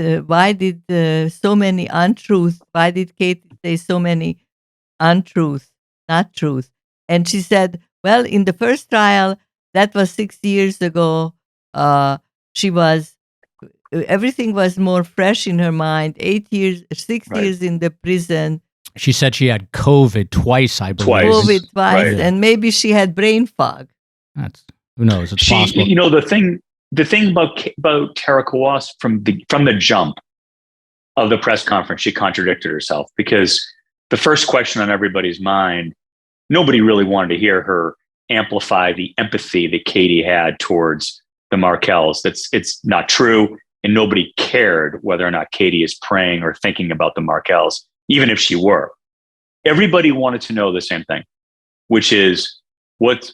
so many untruths? Why did Katie say so many untruths, not truth? And she said, well, in the first trial, that was 6 years ago. Everything was more fresh in her mind. 6 years in the prison. She said she had COVID twice, I believe. COVID twice, and maybe she had brain fog. Who knows? It's possible. The thing about Tara Kwas from the jump of the press conference, she contradicted herself, because the first question on everybody's mind, nobody really wanted to hear her amplify the empathy that Katie had towards the Markels. It's not true, and nobody cared whether or not Katie is praying or thinking about the Markels, even if she were. Everybody wanted to know the same thing, which is,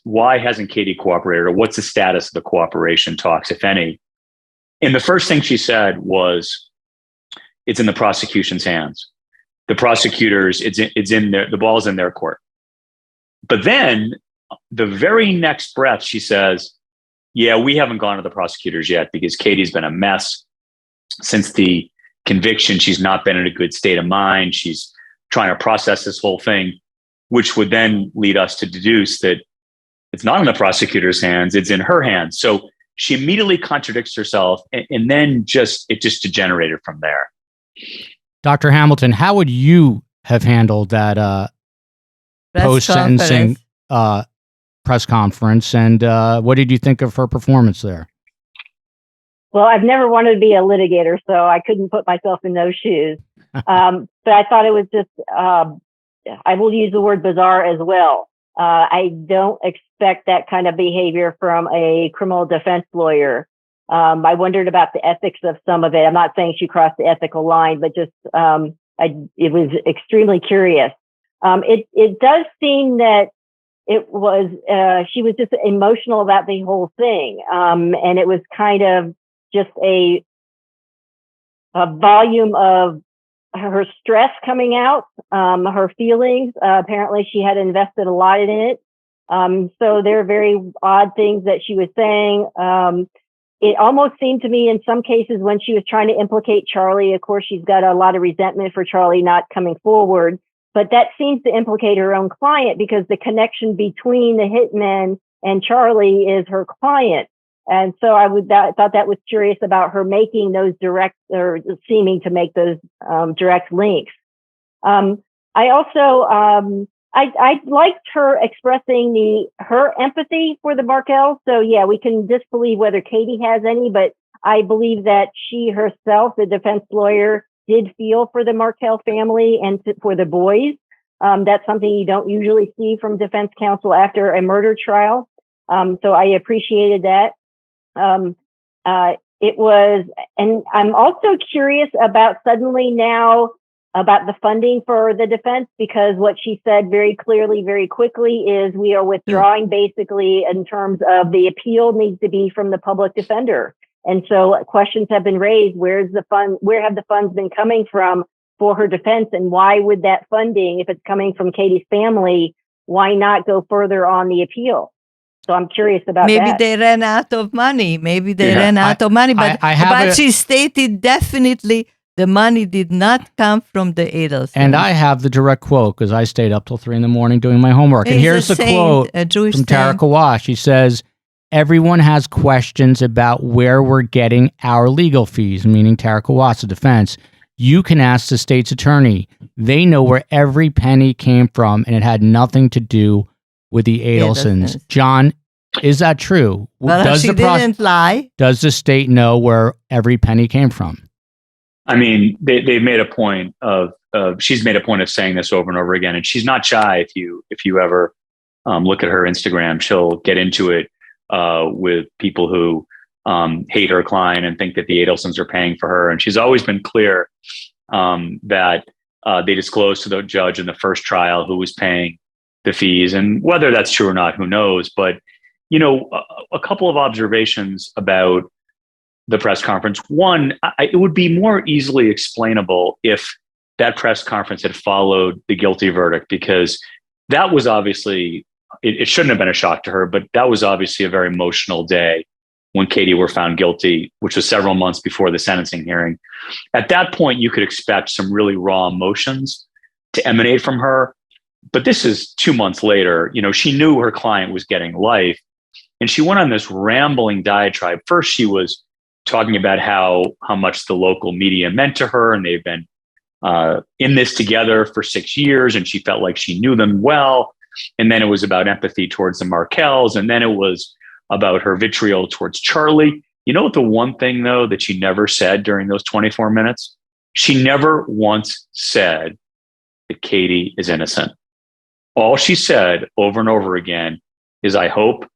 why hasn't Katie cooperated, or what's the status of the cooperation talks, if any? And the first thing she said was, it's in the prosecution's hands. The prosecutors, the ball's in their court. But then the very next breath, she says, yeah, we haven't gone to the prosecutors yet because Katie's been a mess since the conviction. She's not been in a good state of mind. She's trying to process this whole thing, which would then lead us to deduce that it's not in the prosecutor's hands, it's in her hands. So she immediately contradicts herself, and then it just degenerated from there. Dr. Hamilton, how would you have handled that post-sentencing press conference, and what did you think of her performance there? Well, I've never wanted to be a litigator, so I couldn't put myself in those shoes. But I thought it was just, I will use the word bizarre as well. I don't expect that kind of behavior from a criminal defense lawyer. I wondered about the ethics of some of it. I'm not saying she crossed the ethical line, but just it was extremely curious. It does seem that it was she was just emotional about the whole thing, and it was kind of just a volume of her stress coming out, her feelings. Apparently she had invested a lot in it. So there are very odd things that she was saying. It almost seemed to me in some cases when she was trying to implicate Charlie, of course, she's got a lot of resentment for Charlie not coming forward, but that seems to implicate her own client, because the connection between the hitman and Charlie is her client. And so I thought that was curious about her making those direct, or seeming to make those direct links. I also I liked her expressing her empathy for the Markels. So yeah, we can disbelieve whether Katie has any, but I believe that she herself, the defense lawyer, did feel for the Markel family and for the boys. That's something you don't usually see from defense counsel after a murder trial. So I appreciated that. It was, and I'm also curious about suddenly now about the funding for the defense, because what she said very clearly, very quickly is we are withdrawing basically in terms of the appeal needs to be from the public defender. And so questions have been raised. Where have the funds been coming from for her defense? And why would that funding, if it's coming from Katie's family, why not go further on the appeal? So I'm curious about Maybe that. they ran out of money. But she stated definitely the money did not come from the Adelsons. And I have the direct quote because I stayed up till 3 a.m. doing my homework. And here's the quote from Tara Kawash. She says, "Everyone has questions about where we're getting our legal fees," meaning Tara Kawash, the defense. "You can ask the state's attorney. They know where every penny came from, and it had nothing to do with the Adelsons." John, is that true? Well, she didn't lie. Does the state know where every penny came from? I mean, they've made a point of she's made a point of saying this over and over again, and she's not shy. If you ever look at her Instagram, she'll get into it with people who hate her client and think that the Adelsons are paying for her. And she's always been clear that they disclosed to the judge in the first trial who was paying the fees, and whether that's true or not, who knows? But a couple of observations about the press conference. One, it would be more easily explainable if that press conference had followed the guilty verdict, because that was obviously, it shouldn't have been a shock to her, but that was obviously a very emotional day when Katie were found guilty, which was several months before the sentencing hearing. At that point, you could expect some really raw emotions to emanate from her. But this is 2 months later. She knew her client was getting life, and she went on this rambling diatribe. First, she was talking about how much the local media meant to her, and they've been in this together for 6 years, and she felt like she knew them well. And then it was about empathy towards the Markels, and then it was about her vitriol towards Charlie. You know what the one thing, though, that she never said during those 24 minutes? She never once said that Katie is innocent. All she said over and over again is, "I hope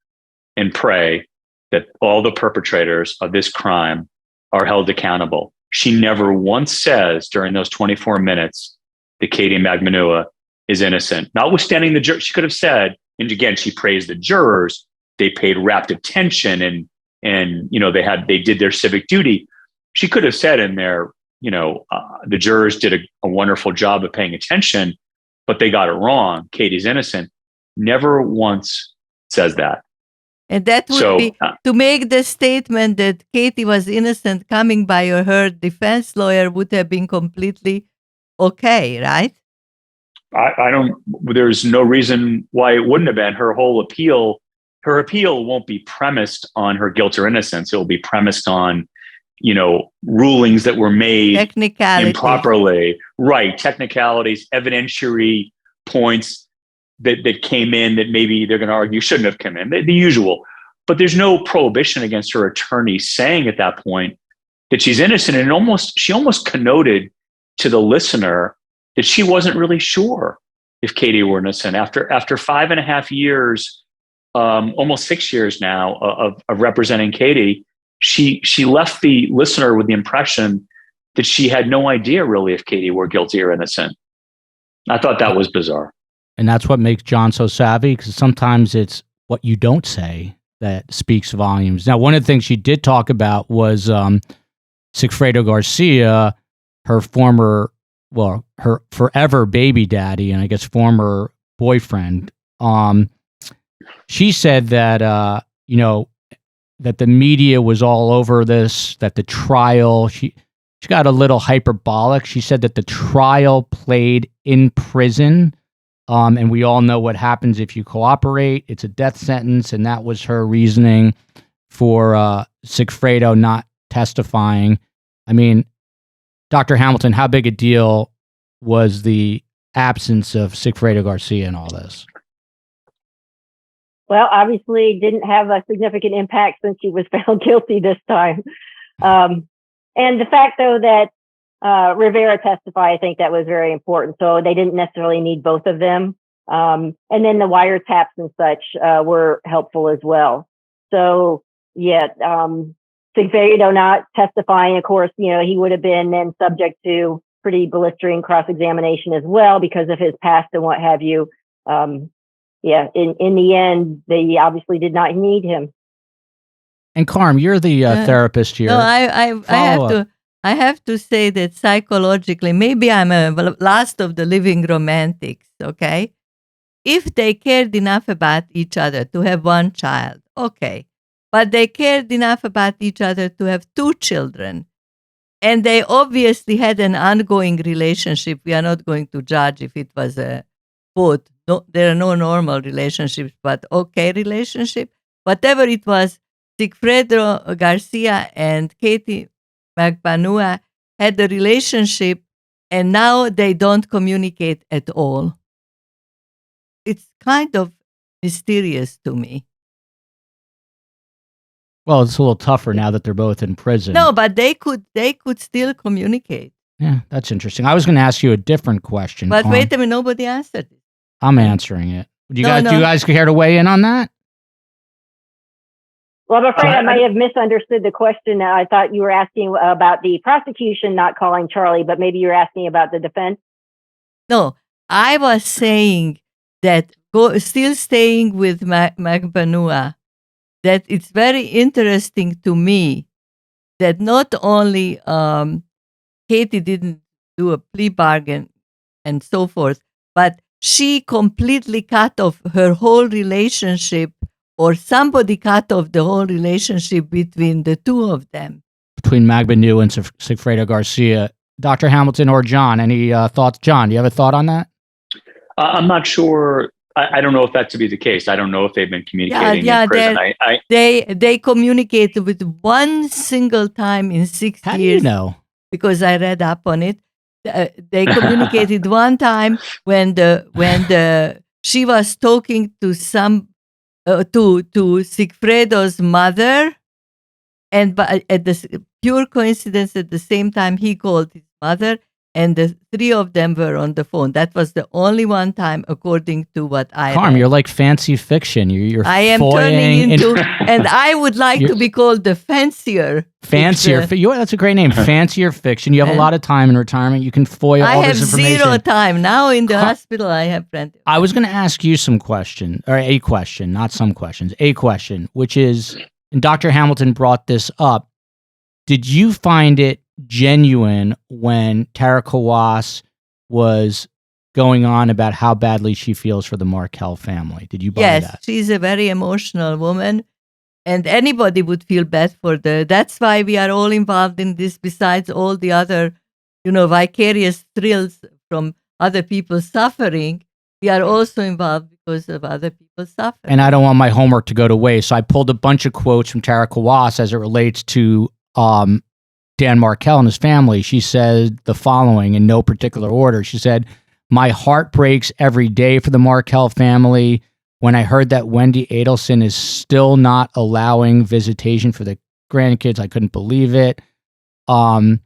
and pray that all the perpetrators of this crime are held accountable." She never once says during those 24 minutes that Katie Magmanua is innocent. Notwithstanding the juror, she could have said, and again, she praised the jurors. They paid rapt attention and they did their civic duty. She could have said in there, the jurors did a wonderful job of paying attention, but they got it wrong. Katie's innocent. Never once says that. And that would be to make the statement that Katie was innocent coming by her defense lawyer would have been completely okay, right? There's no reason why it wouldn't have been. Her appeal won't be premised on her guilt or innocence. It will be premised on, rulings that were made improperly. Right. Technicalities, evidentiary points that came in that maybe they're going to argue shouldn't have come in, the usual. But there's no prohibition against her attorney saying at that point that she's innocent. And she almost connoted to the listener that she wasn't really sure if Katie were innocent. After 5.5 years, almost 6 years now of representing Katie, she left the listener with the impression that she had no idea really if Katie were guilty or innocent. I thought that was bizarre. And that's what makes John so savvy, because sometimes it's what you don't say that speaks volumes. Now, one of the things she did talk about was Sigfredo Garcia, her forever baby daddy, and I guess former boyfriend. She said that, that the media was all over this, that the trial, she got a little hyperbolic. She said that the trial played in prison. And we all know what happens if you cooperate. It's a death sentence. And that was her reasoning for Sigfredo not testifying. I mean, Dr. Hamilton, how big a deal was the absence of Sigfredo Garcia in all this? Well, obviously didn't have a significant impact since he was found guilty this time. And the fact, though, that Rivera testified, I think that was very important. So they didn't necessarily need both of them. And then the wiretaps and such were helpful as well. So, yeah, Sigfredo not testifying, of course, he would have been then subject to pretty blistering cross-examination as well because of his past and what have you. In the end, they obviously did not need him. And Karm, you're the therapist here. No, I have to say that psychologically, maybe I'm a last of the living romantics, okay? If they cared enough about each other to have one child, okay. But they cared enough about each other to have two children. And they obviously had an ongoing relationship. We are not going to judge if it was a both. No, there are no normal relationships, but okay relationship. Whatever it was, Sigfredo Garcia and Katie Magbanua had a relationship, and now they don't communicate at all. It's kind of mysterious to me. Well, it's a little tougher now that they're both in prison. No, but they could still communicate. Yeah, that's interesting. I was going to ask you a different question. But Karm. wait a minute, nobody answered it. I'm answering it. Do you No, guys care to weigh in on that? Well, I'm afraid I might have misunderstood the question. I thought you were asking about the prosecution not calling Charlie, but maybe you were asking about the defense. No, I was saying that still staying with Magbanua, that it's very interesting to me that not only Katie didn't do a plea bargain and so forth, but she completely cut off her whole relationship, or somebody cut off the whole relationship between the two of them. Between Magbanua and Sigfredo Garcia. Dr. Hamilton or John, any thoughts? John, do you have a thought on that? I'm not sure. I don't know if that to be the case. I don't know if they've been communicating in prison. They communicated with one single time in 6 How years. do you know? Because I read up on it. They communicated one time when she was talking to to Sigfredo's mother, and at the pure coincidence, at the same time he called his mother, and the three of them were on the phone. That was the only one time, according to what I Karm, read. you're like fancy fiction. I am turning into, and I would like to be called the fancier. That's a great name, fancier fiction. You have a lot of time in retirement. You can foil all this information. I have zero time. Now in the hospital, I have plenty. I was going to ask you some question, or a question, not some questions, a question, which is, and Dr. Hamilton brought this up, did you find it genuine when Tara Kawas was going on about how badly she feels for the Markel family? Did you buy that? Yes, she's a very emotional woman, and anybody would feel bad for her. That's why we are all involved in this, besides all the other, vicarious thrills from other people's suffering. We are also involved because of other people's suffering. And I don't want my homework to go to waste, so I pulled a bunch of quotes from Tara Kawas as it relates to Dan Markel and his family. She said the following in no particular order. She said, "My heart breaks every day for the Markel family. When I heard that Wendy Adelson is still not allowing visitation for the grandkids, I couldn't believe it. I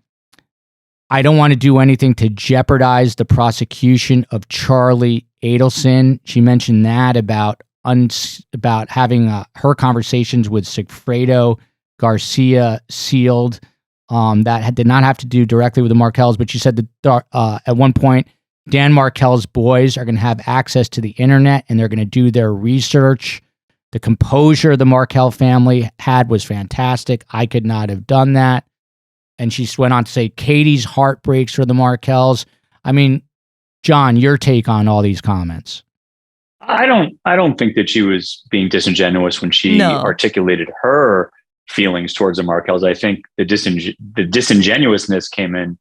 don't want to do anything to jeopardize the prosecution of Charlie Adelson." She mentioned that about having her conversations with Sigfredo Garcia sealed. That did not have to do directly with the Markels, but she said that at one point, Dan Markel's boys are going to have access to the internet and they're going to do their research. The composure the Markel family had was fantastic. I could not have done that. And she went on to say, Katie's heart breaks for the Markels. I mean, John, your take on all these comments? I don't think that she was being disingenuous when she articulated her feelings towards the Markels. I think the disingenuousness came in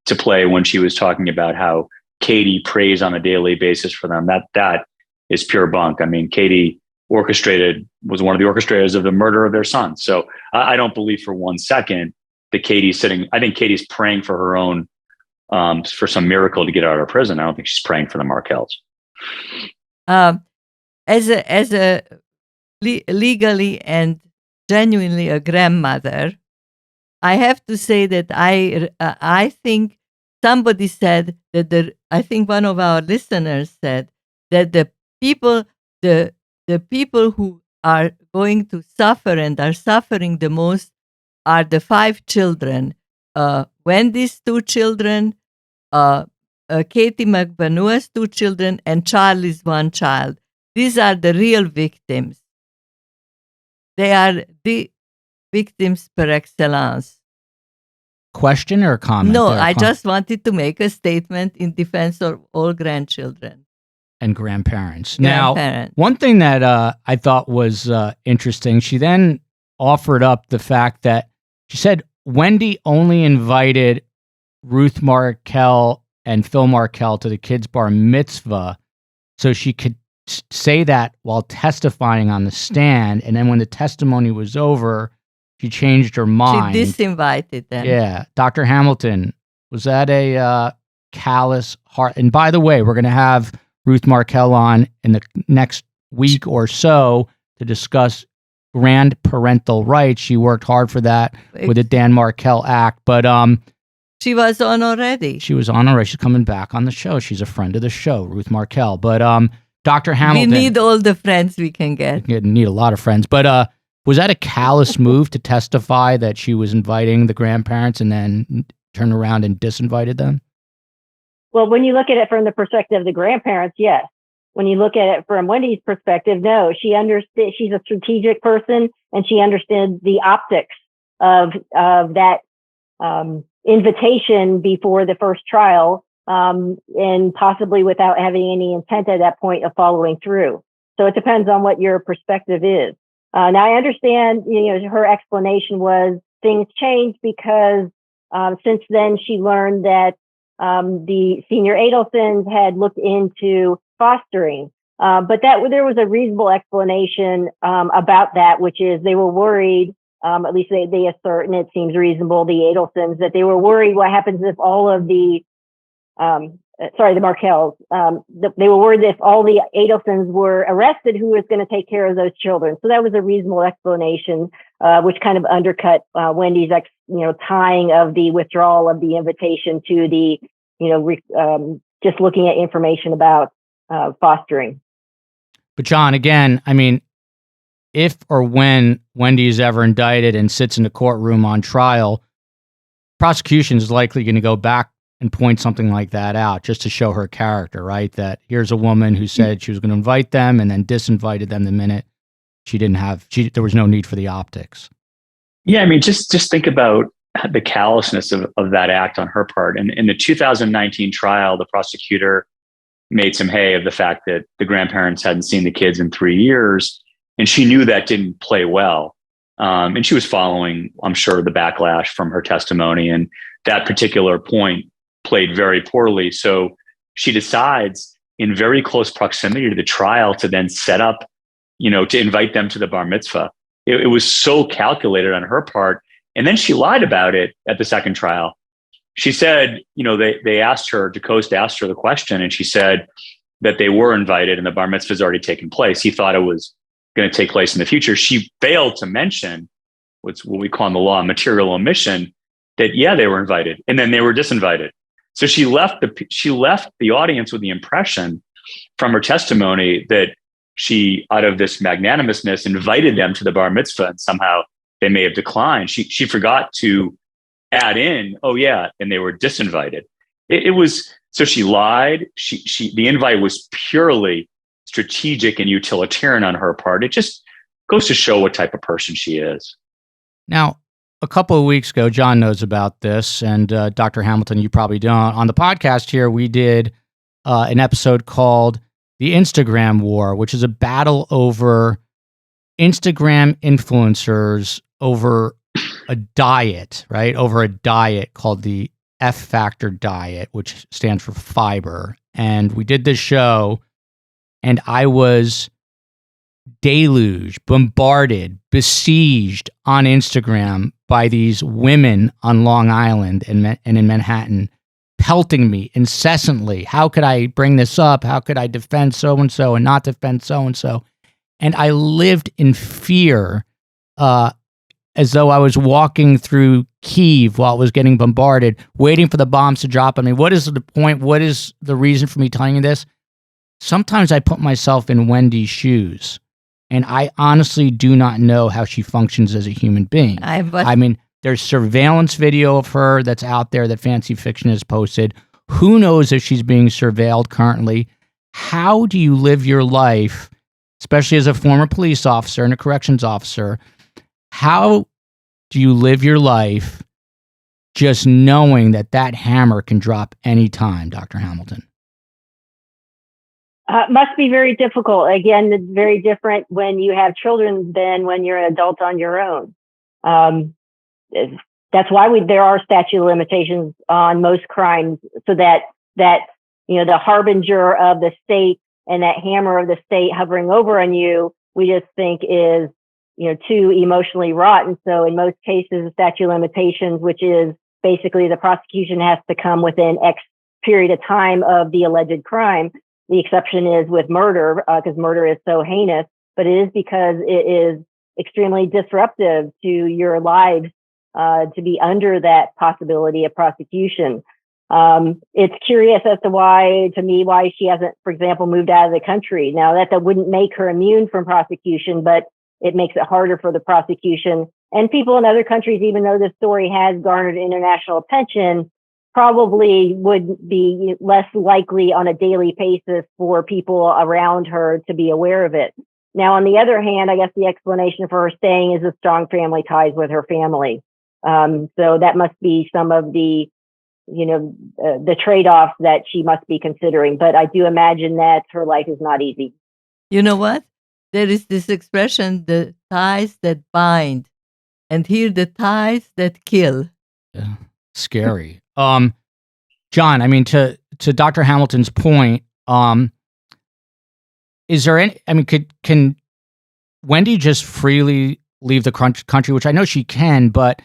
to play when she was talking about how Katie prays on a daily basis for them. That is pure bunk. I mean, Katie was one of the orchestrators of the murder of their son. So I don't believe for one second that I think Katie's praying for her own, for some miracle to get out of prison. I don't think she's praying for the Markels. As a legally and genuinely a grandmother, I have to say that I think somebody said that I think one of our listeners said that the people who are going to suffer and are suffering the most are the 5 children. Wendy's 2 children, Katie Magbanua's 2 children, and Charlie's 1 child. These are the real victims. They are victims per excellence. Question or comment? No, I just wanted to make a statement in defense of all grandchildren. And grandparents. Grandparents. Now, one thing that I thought was interesting, she then offered up the fact that she said Wendy only invited Ruth Markel and Phil Markel to the kids' bar mitzvah so she could say that while testifying on the stand. And then when the testimony was over, she changed her mind. She disinvited them. Yeah. Dr. Hamilton, was that a callous heart? And by the way, we're going to have Ruth Markel on in the next week or so to discuss grandparental rights. She worked hard for that with the Dan Markel Act. But she was on already. She was on already. She's coming back on the show. She's a friend of the show, Ruth Markel. But Dr. Hamilton. We need all the friends we can get. We need a lot of friends. But was that a callous move to testify that she was inviting the grandparents and then turn around and disinvited them? Well, when you look at it from the perspective of the grandparents, yes. When you look at it from Wendy's perspective, no. She understood. She's a strategic person, and she understood the optics of that invitation before the first trial, and possibly without having any intent at that point of following through. So it depends on what your perspective is. Now I understand, her explanation was things changed because since then she learned that the senior Adelsons had looked into fostering, but there was a reasonable explanation about that, which is they were worried. At least they assert, and it seems reasonable, the Adelsons, that they were worried what happens if all of the Markels, they were worried if all the Adelsons were arrested, who was going to take care of those children. So that was a reasonable explanation, which kind of undercut Wendy's, tying of the withdrawal of the invitation to the, just looking at information about fostering. But John, again, I mean, if or when Wendy is ever indicted and sits in the courtroom on trial, prosecution is likely going to go back and point something like that out just to show her character, right? That here's a woman who said she was going to invite them and then disinvited them the minute there was no need for the optics. Yeah, I mean, just think about the callousness of that act on her part. And in the 2019 trial, the prosecutor made some hay of the fact that the grandparents hadn't seen the kids in 3 years, and she knew that didn't play well. And she was following, I'm sure, the backlash from her testimony, and that particular point played very poorly. So she decides in very close proximity to the trial to then set up, to invite them to the bar mitzvah. It was so calculated on her part. And then she lied about it at the second trial. She said, they asked her, DeCoste asked her the question, and she said that they were invited and the bar mitzvah has already taken place. He thought it was going to take place in the future. She failed to mention what's what we call in the law material omission, that, yeah, they were invited and then they were disinvited. So she left the audience with the impression from her testimony that she, out of this magnanimousness, invited them to the bar mitzvah, and somehow they may have declined. She forgot to add in, oh yeah, and they were disinvited. It was, so she lied. The invite was purely strategic and utilitarian on her part. It just goes to show what type of person she is. Now, a couple of weeks ago, John knows about this, and Dr. Hamilton, you probably don't. On the podcast here, we did an episode called The Instagram War, which is a battle over Instagram influencers over a diet, right? Over a diet called the F Factor diet, which stands for fiber. And we did this show, and I was deluged, bombarded, besieged on Instagram by these women on Long Island and in Manhattan, pelting me incessantly. How could I bring this up? How could I defend so-and-so and not defend so-and-so? And I lived in fear, as though I was walking through Kyiv while it was getting bombarded, waiting for the bombs to drop on me. What is the point? What is the reason for me telling you this? Sometimes I put myself in Wendy's shoes, and I honestly do not know how she functions as a human being. I mean, there's surveillance video of her that's out there that Fancy Fiction has posted. Who knows if she's being surveilled currently? How do you live your life, especially as a former police officer and a corrections officer? How do you live your life just knowing that that hammer can drop anytime, Dr. Hamilton? Must be very difficult. Again, it's very different when you have children than when you're an adult on your own. That's why there are statute of limitations on most crimes, so that the harbinger of the state and that hammer of the state hovering over on you, we just think is too emotionally wrought. And so in most cases, the statute of limitations, which is basically the prosecution has to come within X period of time of the alleged crime. The exception is with murder, because murder is so heinous, but it is because it is extremely disruptive to your lives to be under that possibility of prosecution. It's curious as to why she hasn't, for example, moved out of the country. Now that wouldn't make her immune from prosecution, but it makes it harder for the prosecution. And people in other countries, even though this story has garnered international attention, probably would be less likely on a daily basis for people around her to be aware of it. Now, on the other hand, I guess the explanation for her staying is the strong family ties with her family. So that must be some of the trade-offs that she must be considering. But I do imagine that her life is not easy. You know what? There is this expression, the ties that bind, and here the ties that kill. Yeah, scary. John, I mean, to Dr. Hamilton's point, is there any, I mean, can Wendy just freely leave the country, which I know she can, but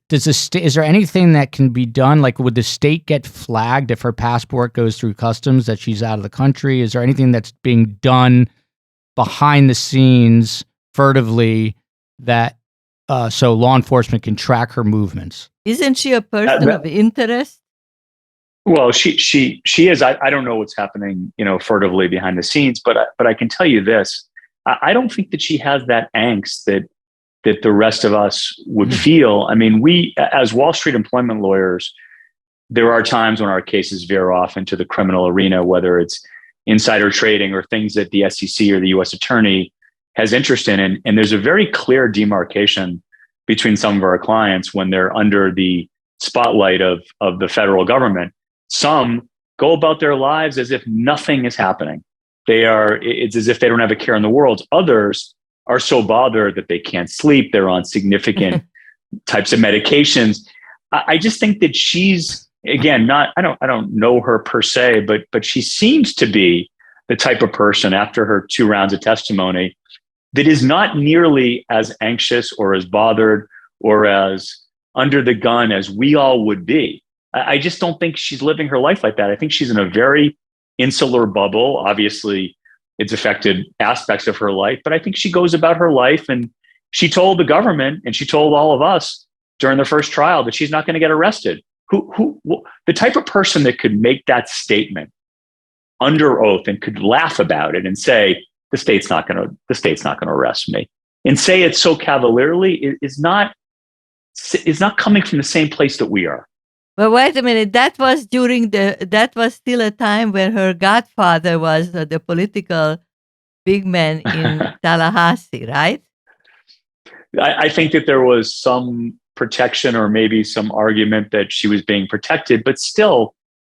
is there anything that can be done? Like, would the state get flagged if her passport goes through customs that she's out of the country? Is there anything that's being done behind the scenes furtively that so law enforcement can track her movements? Isn't she a person of interest? Well, she is. I don't know what's happening, furtively behind the scenes, but I can tell you this: I don't think that she has that angst that the rest of us would feel. I mean, we, as Wall Street employment lawyers, there are times when our cases veer off into the criminal arena, whether it's insider trading or things that the SEC or the U.S. attorney has interest in. And there's a very clear demarcation between some of our clients when they're under the spotlight of the federal government. Some go about their lives as if nothing is happening. It's as if they don't have a care in the world. Others are so bothered that they can't sleep. They're on significant types of medications. I just think that she's, again, I don't know her per se, but she seems to be the type of person after her 2 rounds of testimony that is not nearly as anxious or as bothered or as under the gun as we all would be. I just don't think she's living her life like that. I think she's in a very insular bubble. Obviously, it's affected aspects of her life, but I think she goes about her life, and she told the government and she told all of us during the first trial that she's not going to get arrested. The type of person that could make that statement under oath and could laugh about it and say, the state's not going to arrest me, and say it so cavalierly is not coming from the same place that we are. But wait a minute, that was still a time when her godfather was the political big man in Tallahassee, right? I think that there was some protection or maybe some argument that she was being protected, but still,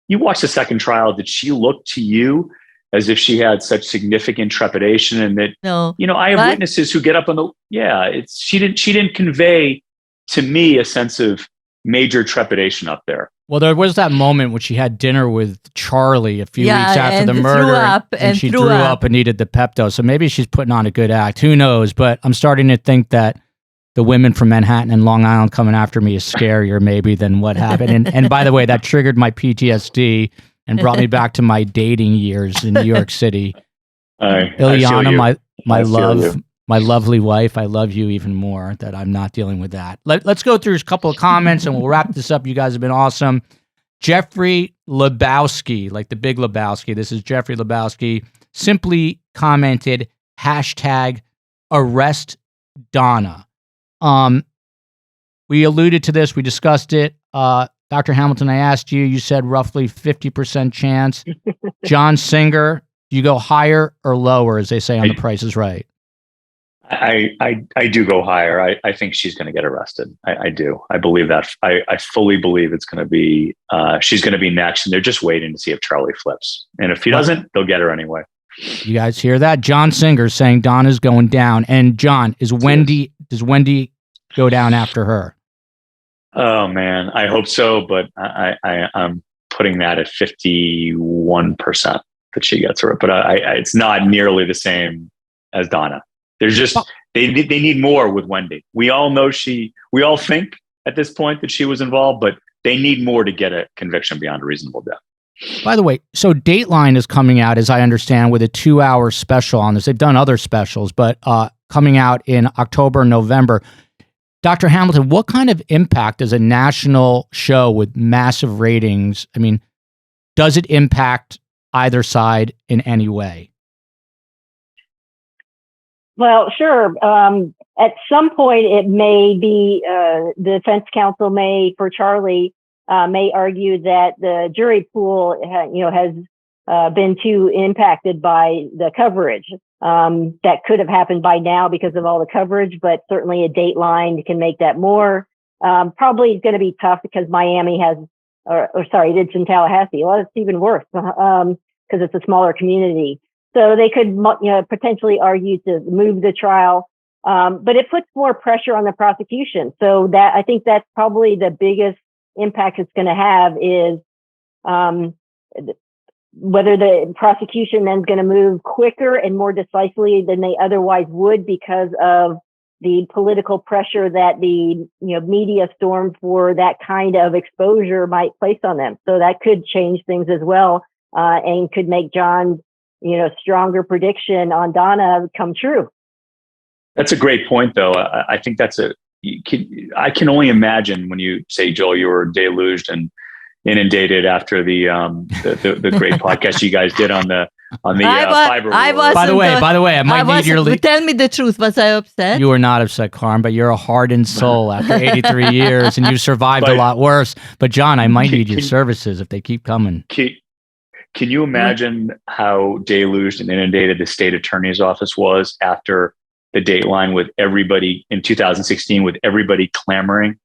you watch the second trial, did she look to you as if she had such significant trepidation? And that, no, I have witnesses who get up on she didn't convey to me a sense of major trepidation up there. Well, there was that moment when she had dinner with Charlie a few weeks after the murder, and she threw up and needed the Pepto. So maybe she's putting on a good act. Who knows? But I'm starting to think that the women from Manhattan and Long Island coming after me is scarier maybe than what happened. And by the way, that triggered my PTSD and brought me back to my dating years in New York City. Ileana, my love, my lovely wife, I love you even more that I'm not dealing with that. Let's go through a couple of comments and we'll wrap this up. You guys have been awesome. Jeffrey Lebowski, like the Big Lebowski. This is Jeffrey Lebowski, simply commented, #arrest Donna. We alluded to this. We discussed it. Dr. Hamilton, I asked you, you said roughly 50% chance. John Singer, do you go higher or lower, as they say on The Price is Right? I do go higher. I think she's going to get arrested. I do. I believe that. I fully believe it's going to be, she's going to be next, and they're just waiting to see if Charlie flips. And if he doesn't, they'll get her anyway. You guys hear that? John Singer saying Donna's going down. And John, does Wendy go down after her? Oh man, I hope so, but I'm putting that at 51% that she gets her. But it's not nearly the same as Donna. There's just they need more with Wendy. We all know we all think at this point that she was involved, but they need more to get a conviction beyond a reasonable doubt. By the way, so Dateline is coming out, as I understand, with a 2-hour special on this. They've done other specials, but coming out in October, November. Dr. Hamilton, what kind of impact does a national show with massive ratings, I mean, does it impact either side in any way? Well, sure. At some point, it may be the defense counsel for Charlie may argue that the jury pool, has been too impacted by the coverage. That could have happened by now because of all the coverage, but certainly a Dateline can make that more. Probably it's going to be tough because Miami has, it's in Tallahassee. Well, it's even worse because it's a smaller community. So they could, potentially argue to move the trial, but it puts more pressure on the prosecution. So that I think that's probably the biggest impact it's going to have is whether the prosecution then is going to move quicker and more decisively than they otherwise would because of the political pressure that the media storm for that kind of exposure might place on them. So that could change things as well, and could make John's stronger prediction on Donna come true. That's a great point, though. I think I can only imagine when you say, Joel, you were deluged and inundated after the great podcast you guys did on the fiber. By the way, I might need your lead. Tell me the truth. Was I upset? You were not upset, Karm, but you're a hardened soul after 83 years, and you've survived a lot worse. But John, I might need your services if they keep coming. Can you imagine how deluged and inundated the state attorney's office was after the Dateline with everybody in 2016, with everybody clamoring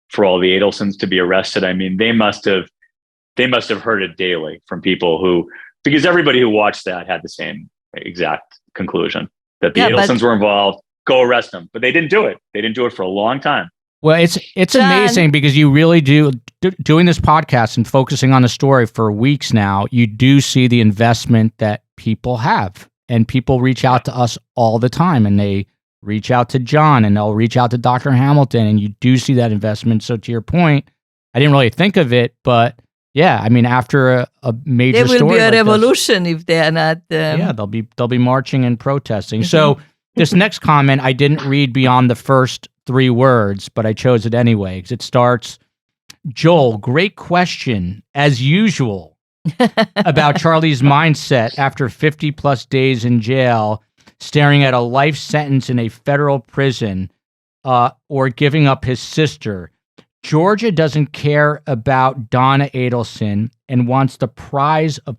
for all the Adelsons to be arrested? I mean, they must have heard it daily from people because everybody who watched that had the same exact conclusion that the Adelsons were involved. Go arrest them, but they didn't do it. They didn't do it for a long time. Well, it's amazing because you really do doing this podcast and focusing on the story for weeks now. You do see the investment that people have, and people reach out to us all the time, and they reach out to John, and they'll reach out to Dr. Hamilton, and you do see that investment. So to your point, I didn't really think of it, but yeah, I mean, after a major story, there will be a revolution if they are not. Yeah, they'll be marching and protesting. So this next comment I didn't read beyond the first 3 words, but I chose it anyway because it starts, Joel, great question as usual about Charlie's mindset after 50 plus days in jail, staring at a life sentence in a federal prison, or giving up his sister. Georgia doesn't care about Donna Adelson and wants the prize of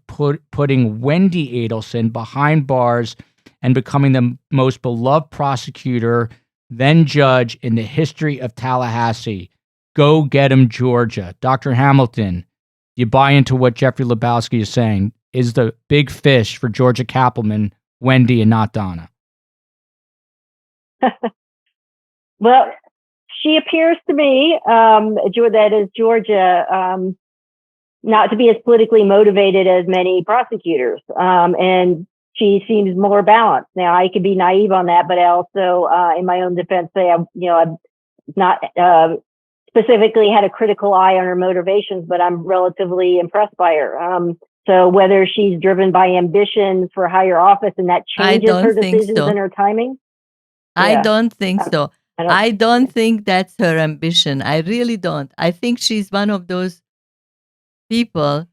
putting Wendy Adelson behind bars and becoming the most beloved prosecutor, then judge in the history of Tallahassee. Go get him, Georgia. Dr. Hamilton, you buy into what Jeffrey Lebowski is saying. Is the big fish for Georgia Kappelman Wendy and not Donna? Well, she appears to me, that is Georgia, not to be as politically motivated as many prosecutors. And she seems more balanced. Now, I could be naive on that, but I also, in my own defense, say I've not specifically had a critical eye on her motivations, but I'm relatively impressed by her. So whether she's driven by ambition for higher office and that changes her decisions and her timing, I don't think so. I don't think that's her ambition. I really don't. I think she's one of those people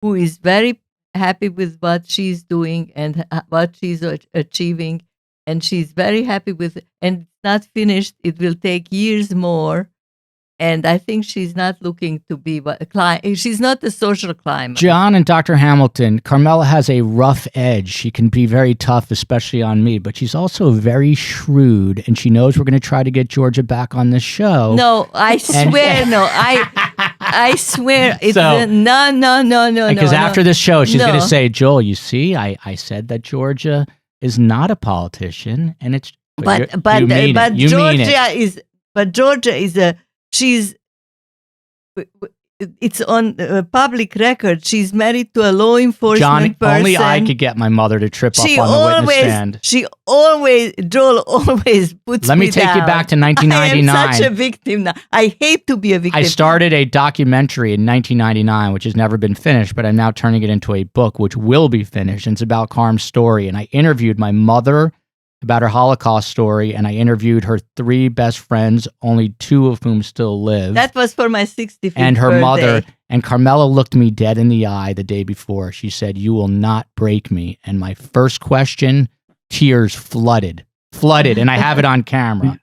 who is very happy with what she's doing and what she's achieving, and she's very happy with it. And it's not finished. It will take years more And I think she's not looking to be a client. She's not a social climber. John and Dr. Hamilton, Carmela has a rough edge. She can be very tough, especially on me, but she's also very shrewd, and she knows we're going to try to get Georgia back on this show. No, I swear, no. I swear, it's So- no. Because after this show, she's No. going to say, Joel, you see, I said that Georgia is not a politician, and it's But you mean it. You mean it. Georgia is a she's. It's on public record. She's married to a law enforcement John, person. only I could get my mother to trip up on the witness stand. Joel always puts Let me take you down. back to 1999. I am such a victim now. I hate to be a victim. I started a documentary in 1999, which has never been finished, but I'm now turning it into a book, which will be finished. And it's about Karm's story. And I interviewed my mother about her Holocaust story, and I interviewed her 3 best friends, only 2 of whom still live. That was for my 65th and her birthday. mother. And Carmela looked me dead in the eye the day before. She said, "You will not break me." And my first question, tears flooded, and I have it on camera.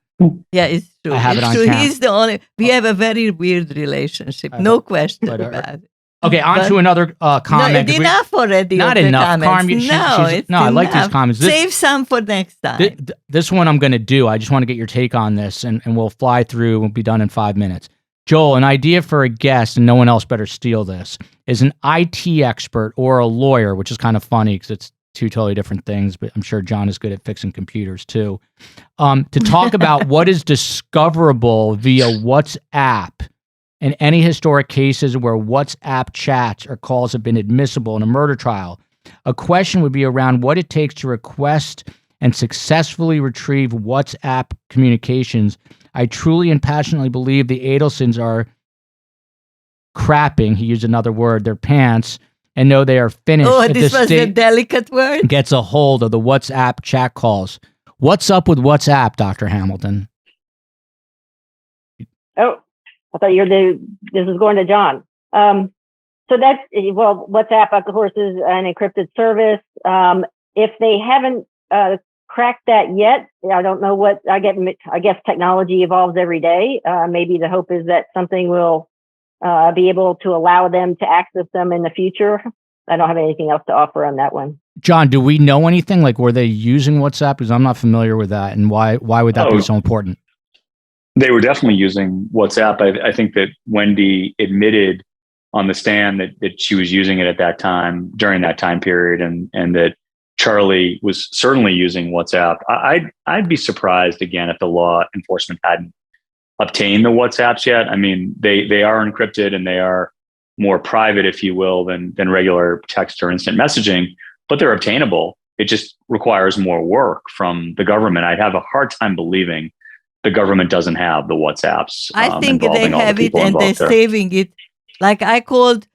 Yeah, it's true. I have it's it on true. camera. He's the only. We have a very weird relationship. No question but, about it. Okay, on to another comment. No, enough already. Not of the enough. comments. Karm, it's I like these enough. comments. Save some for next time. This one I'm going to do. I just want to get your take on this, and we'll fly through. We'll be done in 5 minutes. Joel, an idea for a guest, and no one else better steal this, is an IT expert or a lawyer, which is kind of funny because it's 2 totally different things, but I'm sure John is good at fixing computers too, to talk about what is discoverable via WhatsApp in any historic cases where WhatsApp chats or calls have been admissible in a murder trial. A question would be around what it takes to request and successfully retrieve WhatsApp communications. I truly and passionately believe the Adelsons are crapping, he used another word, their pants, and know they are finished if This the was a state delicate word. gets a hold of the WhatsApp chat calls. What's up with WhatsApp, Dr. Hamilton? Oh, I thought this was going to John. So WhatsApp, of course, is an encrypted service. If they haven't cracked that yet, I don't know what I guess technology evolves every day. Maybe the hope is that something will be able to allow them to access them in the future. I don't have anything else to offer on that one. John, do we know anything? Like, were they using WhatsApp? Because I'm not familiar with that. And why would that be so important? They were definitely using WhatsApp. I think that Wendy admitted on the stand that she was using it at that time, during that time period, and that Charlie was certainly using WhatsApp. I'd be surprised, again, if the law enforcement hadn't obtained the WhatsApps yet. I mean, they are encrypted and they are more private, if you will, than regular text or instant messaging, but they're obtainable. It just requires more work from the government. I'd have a hard time believing the government doesn't have the WhatsApps. I think they involving all the have it people and they're involved there. saving it. Like I called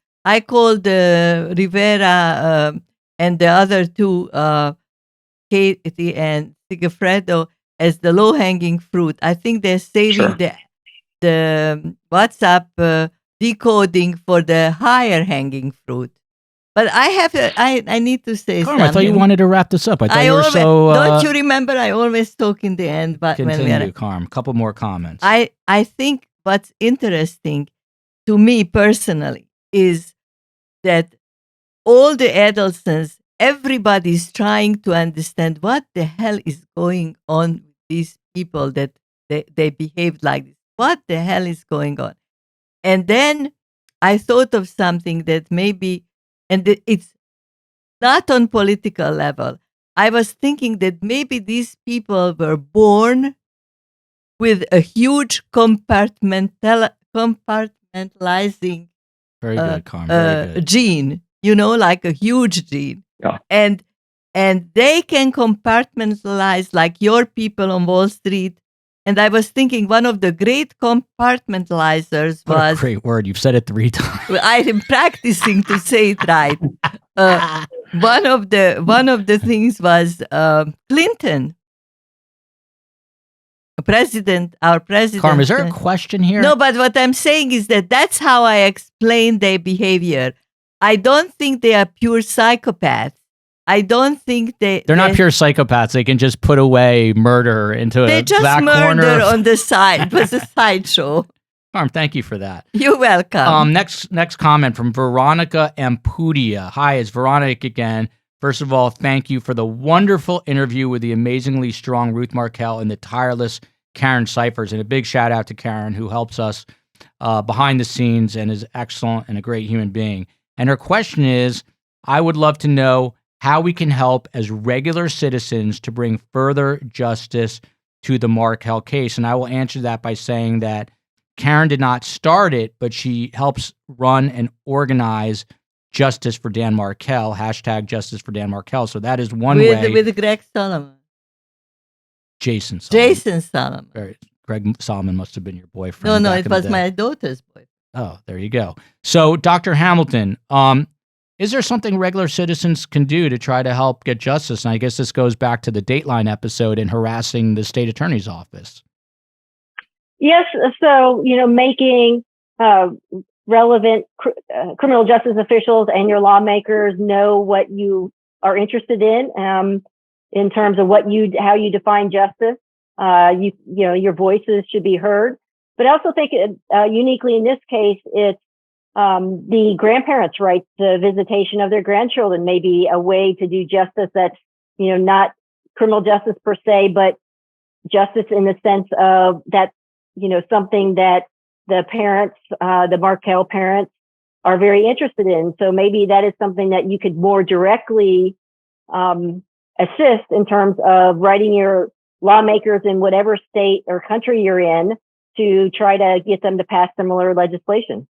Rivera and the other 2, Katie and Sigfredo, as the low-hanging fruit. I think they're saving the WhatsApp decoding for the higher-hanging fruit. But I need to say Karm, something. I thought you wanted to wrap this up. I thought you were so... don't you remember? I always talk in the end. But Continue, Karm. A couple more comments. I think what's interesting to me personally is that all the Adelsons, everybody's trying to understand what the hell is going on with these people that they behaved like this. What the hell is going on? And then I thought of something that maybe, and it's not on political level. I was thinking that maybe these people were born with a huge compartmentalizing Very good, Karm. Very good. gene, like a huge gene. Yeah. And they can compartmentalize like your people on Wall Street. And I was thinking one of the great compartmentalizers What a was, great word. You've said it 3 times. I am practicing to say it right. One of the things was Clinton. Our president. Karm, is there a question here? No, but what I'm saying is that's how I explain their behavior. I don't think they are pure psychopaths. I don't think they're not pure psychopaths. They can just put away murder into they a just back murder corner. on the side. It was a sideshow. Karm, thank you for that. You're welcome. Next comment from Veronica Ampudia. Hi, it's Veronica again. First of all, thank you for the wonderful interview with the amazingly strong Ruth Markel and the tireless Karen Cyphers. And a big shout out to Karen, who helps us behind the scenes and is excellent and a great human being. And her question is, I would love to know how we can help as regular citizens to bring further justice to the Markel case. And I will answer that by saying that Karen did not start it, but she helps run and organize Justice for Dan Markel, hashtag Justice for Dan Markel. So that is one way. With Greg Solomon. Jason Solomon. Jason Solomon. Greg Solomon must have been your boyfriend. No, it was my daughter's boyfriend. Oh, there you go. So, Dr. Hamilton, is there something regular citizens can do to try to help get justice? And I guess this goes back to the Dateline episode in harassing the state attorney's office. Yes. So, making relevant criminal justice officials and your lawmakers know what you are interested in terms of how you define justice. Your voices should be heard. But I also think uniquely in this case, it's the grandparents' right to visitation of their grandchildren may be a way to do justice that's, not criminal justice per se, but justice in the sense of that, something that the parents, the Markel parents are very interested in. So maybe that is something that you could more directly assist in terms of writing your lawmakers in whatever state or country you're in to try to get them to pass similar legislation.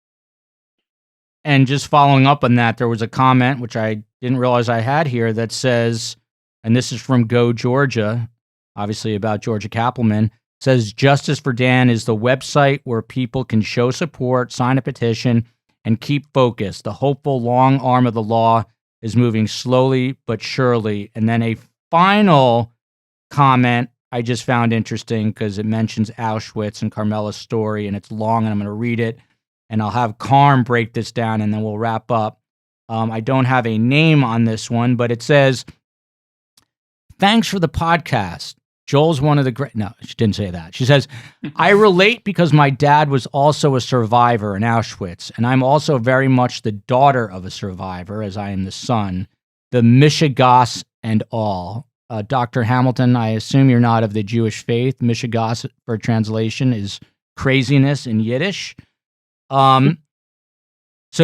And just following up on that, there was a comment, which I didn't realize I had here, that says, and this is from Go Georgia, obviously about Georgia Kappelman, says Justice for Dan is the website where people can show support, sign a petition, and keep focused. The hopeful long arm of the law is moving slowly but surely. And then a final comment I just found interesting because it mentions Auschwitz and Carmela's story, and it's long, and I'm going to read it, and I'll have Karm break this down, and then we'll wrap up. I don't have a name on this one, but it says, thanks for the podcast. Joel's one of the great... No, she didn't say that. She says, I relate because my dad was also a survivor in Auschwitz, and I'm also very much the daughter of a survivor, as I am the son, the Mishigas and all. Dr. Hamilton, I assume you're not of the Jewish faith. Mishigas, for translation, is craziness in Yiddish. So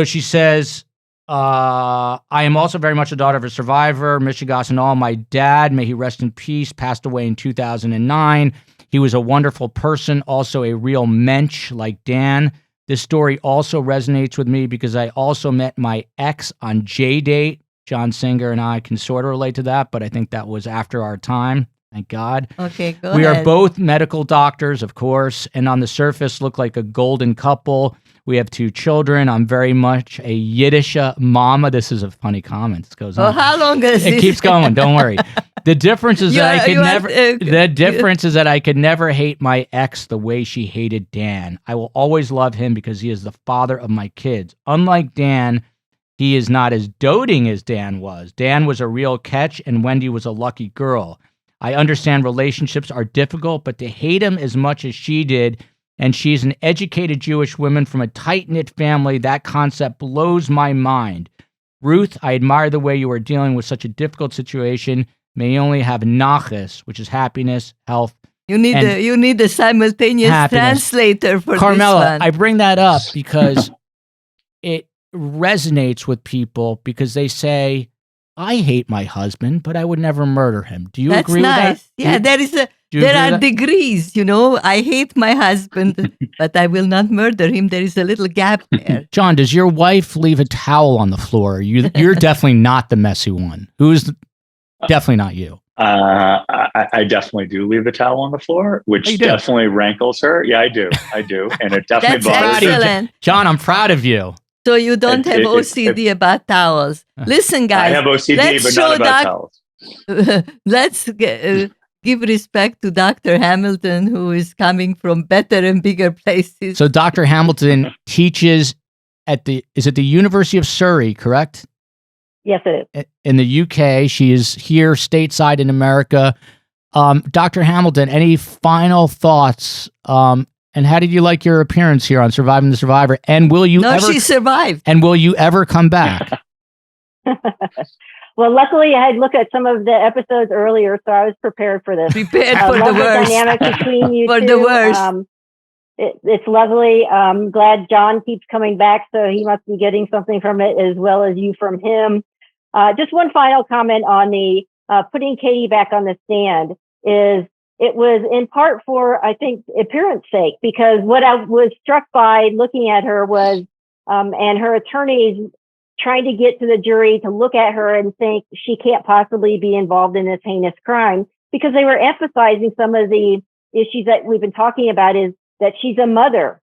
she says, I am also very much a daughter of a survivor, Mishigas and all. My dad, may he rest in peace, passed away in 2009. He was a wonderful person, also a real mensch like Dan. This story also resonates with me because I also met my ex on J-Date. John Singer and I can sort of relate to that, but I think that was after our time. Thank God. Okay, go We ahead. are both medical doctors, of course, and on the surface look like a golden couple. We have 2 children. I'm very much a Yiddish mama. This is a funny comment. This goes on. How long is It keeps going. Don't worry. The difference is that I could never. The difference is that I could never hate my ex the way she hated Dan. I will always love him because he is the father of my kids. Unlike Dan, he is not as doting as Dan was. Dan was a real catch, and Wendy was a lucky girl. I understand relationships are difficult, but to hate him as much as she did, and she's an educated Jewish woman from a tight-knit family, that concept blows my mind. Ruth, I admire the way you are dealing with such a difficult situation. May you only have nachas, which is happiness, health. You need a simultaneous translator for Carmela, this one. I bring that up because it resonates with people because they say, I hate my husband, but I would never murder him. Do you agree with that? Yeah, there are degrees, I hate my husband, but I will not murder him. There is a little gap there. John, does your wife leave a towel on the floor? You're definitely not the messy one. Who's definitely not you? I definitely do leave a towel on the floor, which definitely rankles her. Yeah, I do. And it definitely bothers her. Excellent. John, I'm proud of you. So you don't have OCD about towels. Listen, guys. I have OCD, but not about towels. Let's give respect to Dr. Hamilton, who is coming from better and bigger places. So Dr. Hamilton teaches at the University of Surrey, correct? Yes, it is. In the UK. She is here stateside in America. Dr. Hamilton, any final thoughts And how did you like your appearance here on Surviving the Survivor? And will you ever? She survived. And will you ever come back? Well, luckily I had looked at some of the episodes earlier, so I was prepared for this. Prepared for the love worst. dynamic between you For two. the worst. It's lovely. Glad John keeps coming back, so he must be getting something from it as well as you from him. Just one final comment on the putting Katie back on the stand is it was in part for, I think, appearance sake, because what I was struck by looking at her was, and her attorneys trying to get to the jury to look at her and think she can't possibly be involved in this heinous crime, because they were emphasizing some of the issues that we've been talking about, is that she's a mother.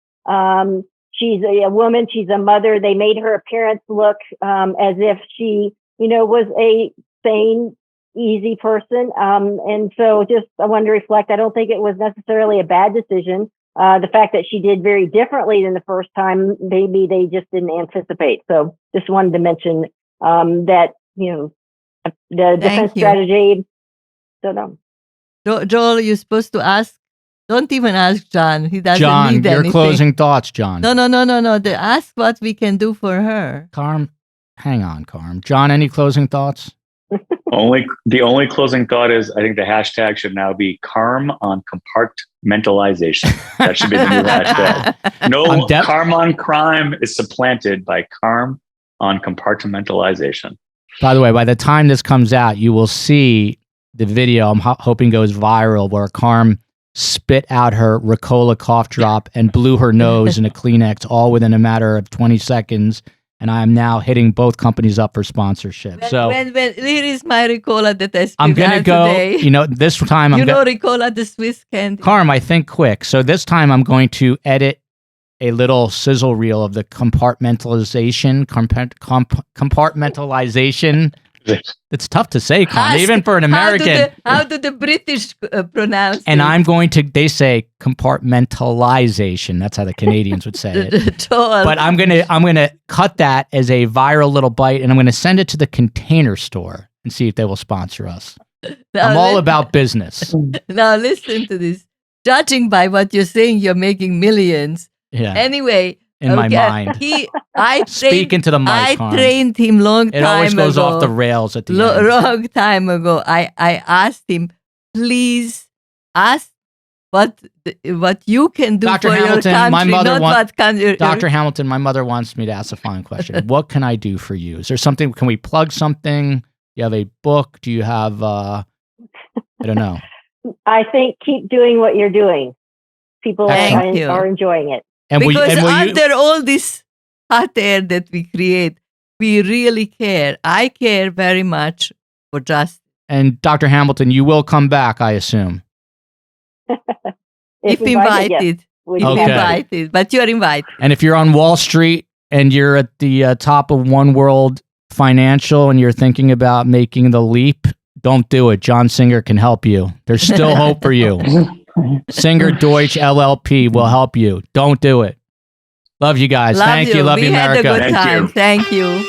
She's a woman. She's a mother. They made her appearance look as if she, was a sane, easy person. And so just I wanted to reflect, I don't think it was necessarily a bad decision. The fact that she did very differently than the first time, maybe they just didn't anticipate. So just wanted to mention that, the defense strategy. So no. Joel, you're supposed to ask. Don't even ask John. He doesn't John, need your anything. closing thoughts, John. No. Ask what we can do for her. Karm, hang on, Karm. John, any closing thoughts? The only closing thought is I think the hashtag should now be Karm on compartmentalization. That should be the new hashtag. No, Karm on crime is supplanted by Karm on compartmentalization. By the way, by the time this comes out, you will see the video I'm hoping goes viral where Karm spit out her Ricola cough drop and blew her nose in a Kleenex all within a matter of 20 seconds. And I am now hitting both companies up for sponsorship. When here is my Ricola that I spit I'm going to go, today. This time I'm going to... Ricola, the Swiss candy. Karm, I think quick. So this time I'm going to edit a little sizzle reel of the compartmentalization. Compartmentalization. It's tough to say, Karm, even for an American. How do the British pronounce and it? I'm going to, they say compartmentalization. That's how the Canadians would say it. But I'm going to cut that as a viral little bite, and I'm going to send it to the Container Store and see if they will sponsor us. I'm all about business. Now listen to this. Judging by what you're saying, you're making millions. Yeah. Anyway. In my mind. Speak into the mic, Karm. I trained him long time ago. It always goes off the rails at the end. Long time ago. I asked him, please ask what you can do Dr. for Hamilton, your country, my mother Dr. Hamilton, my mother wants me to ask a fine question. What can I do for you? Is there something, can we plug something? Do you have a book? Do you have, I don't know. I think keep doing what you're doing. People are enjoying it. And because under all this hot air that we create, we really care. I care very much for justice. And Dr. Hamilton, you will come back, I assume. If invited. Yes. Invited. But you're invited. And if you're on Wall Street and you're at the top of One World Financial and you're thinking about making the leap, don't do it. John Singer can help you. There's still hope for you. Singer Deutsch LLP will help you. Don't do it. Love you guys. Thank you. Love you, America. We had a good time. Thank you.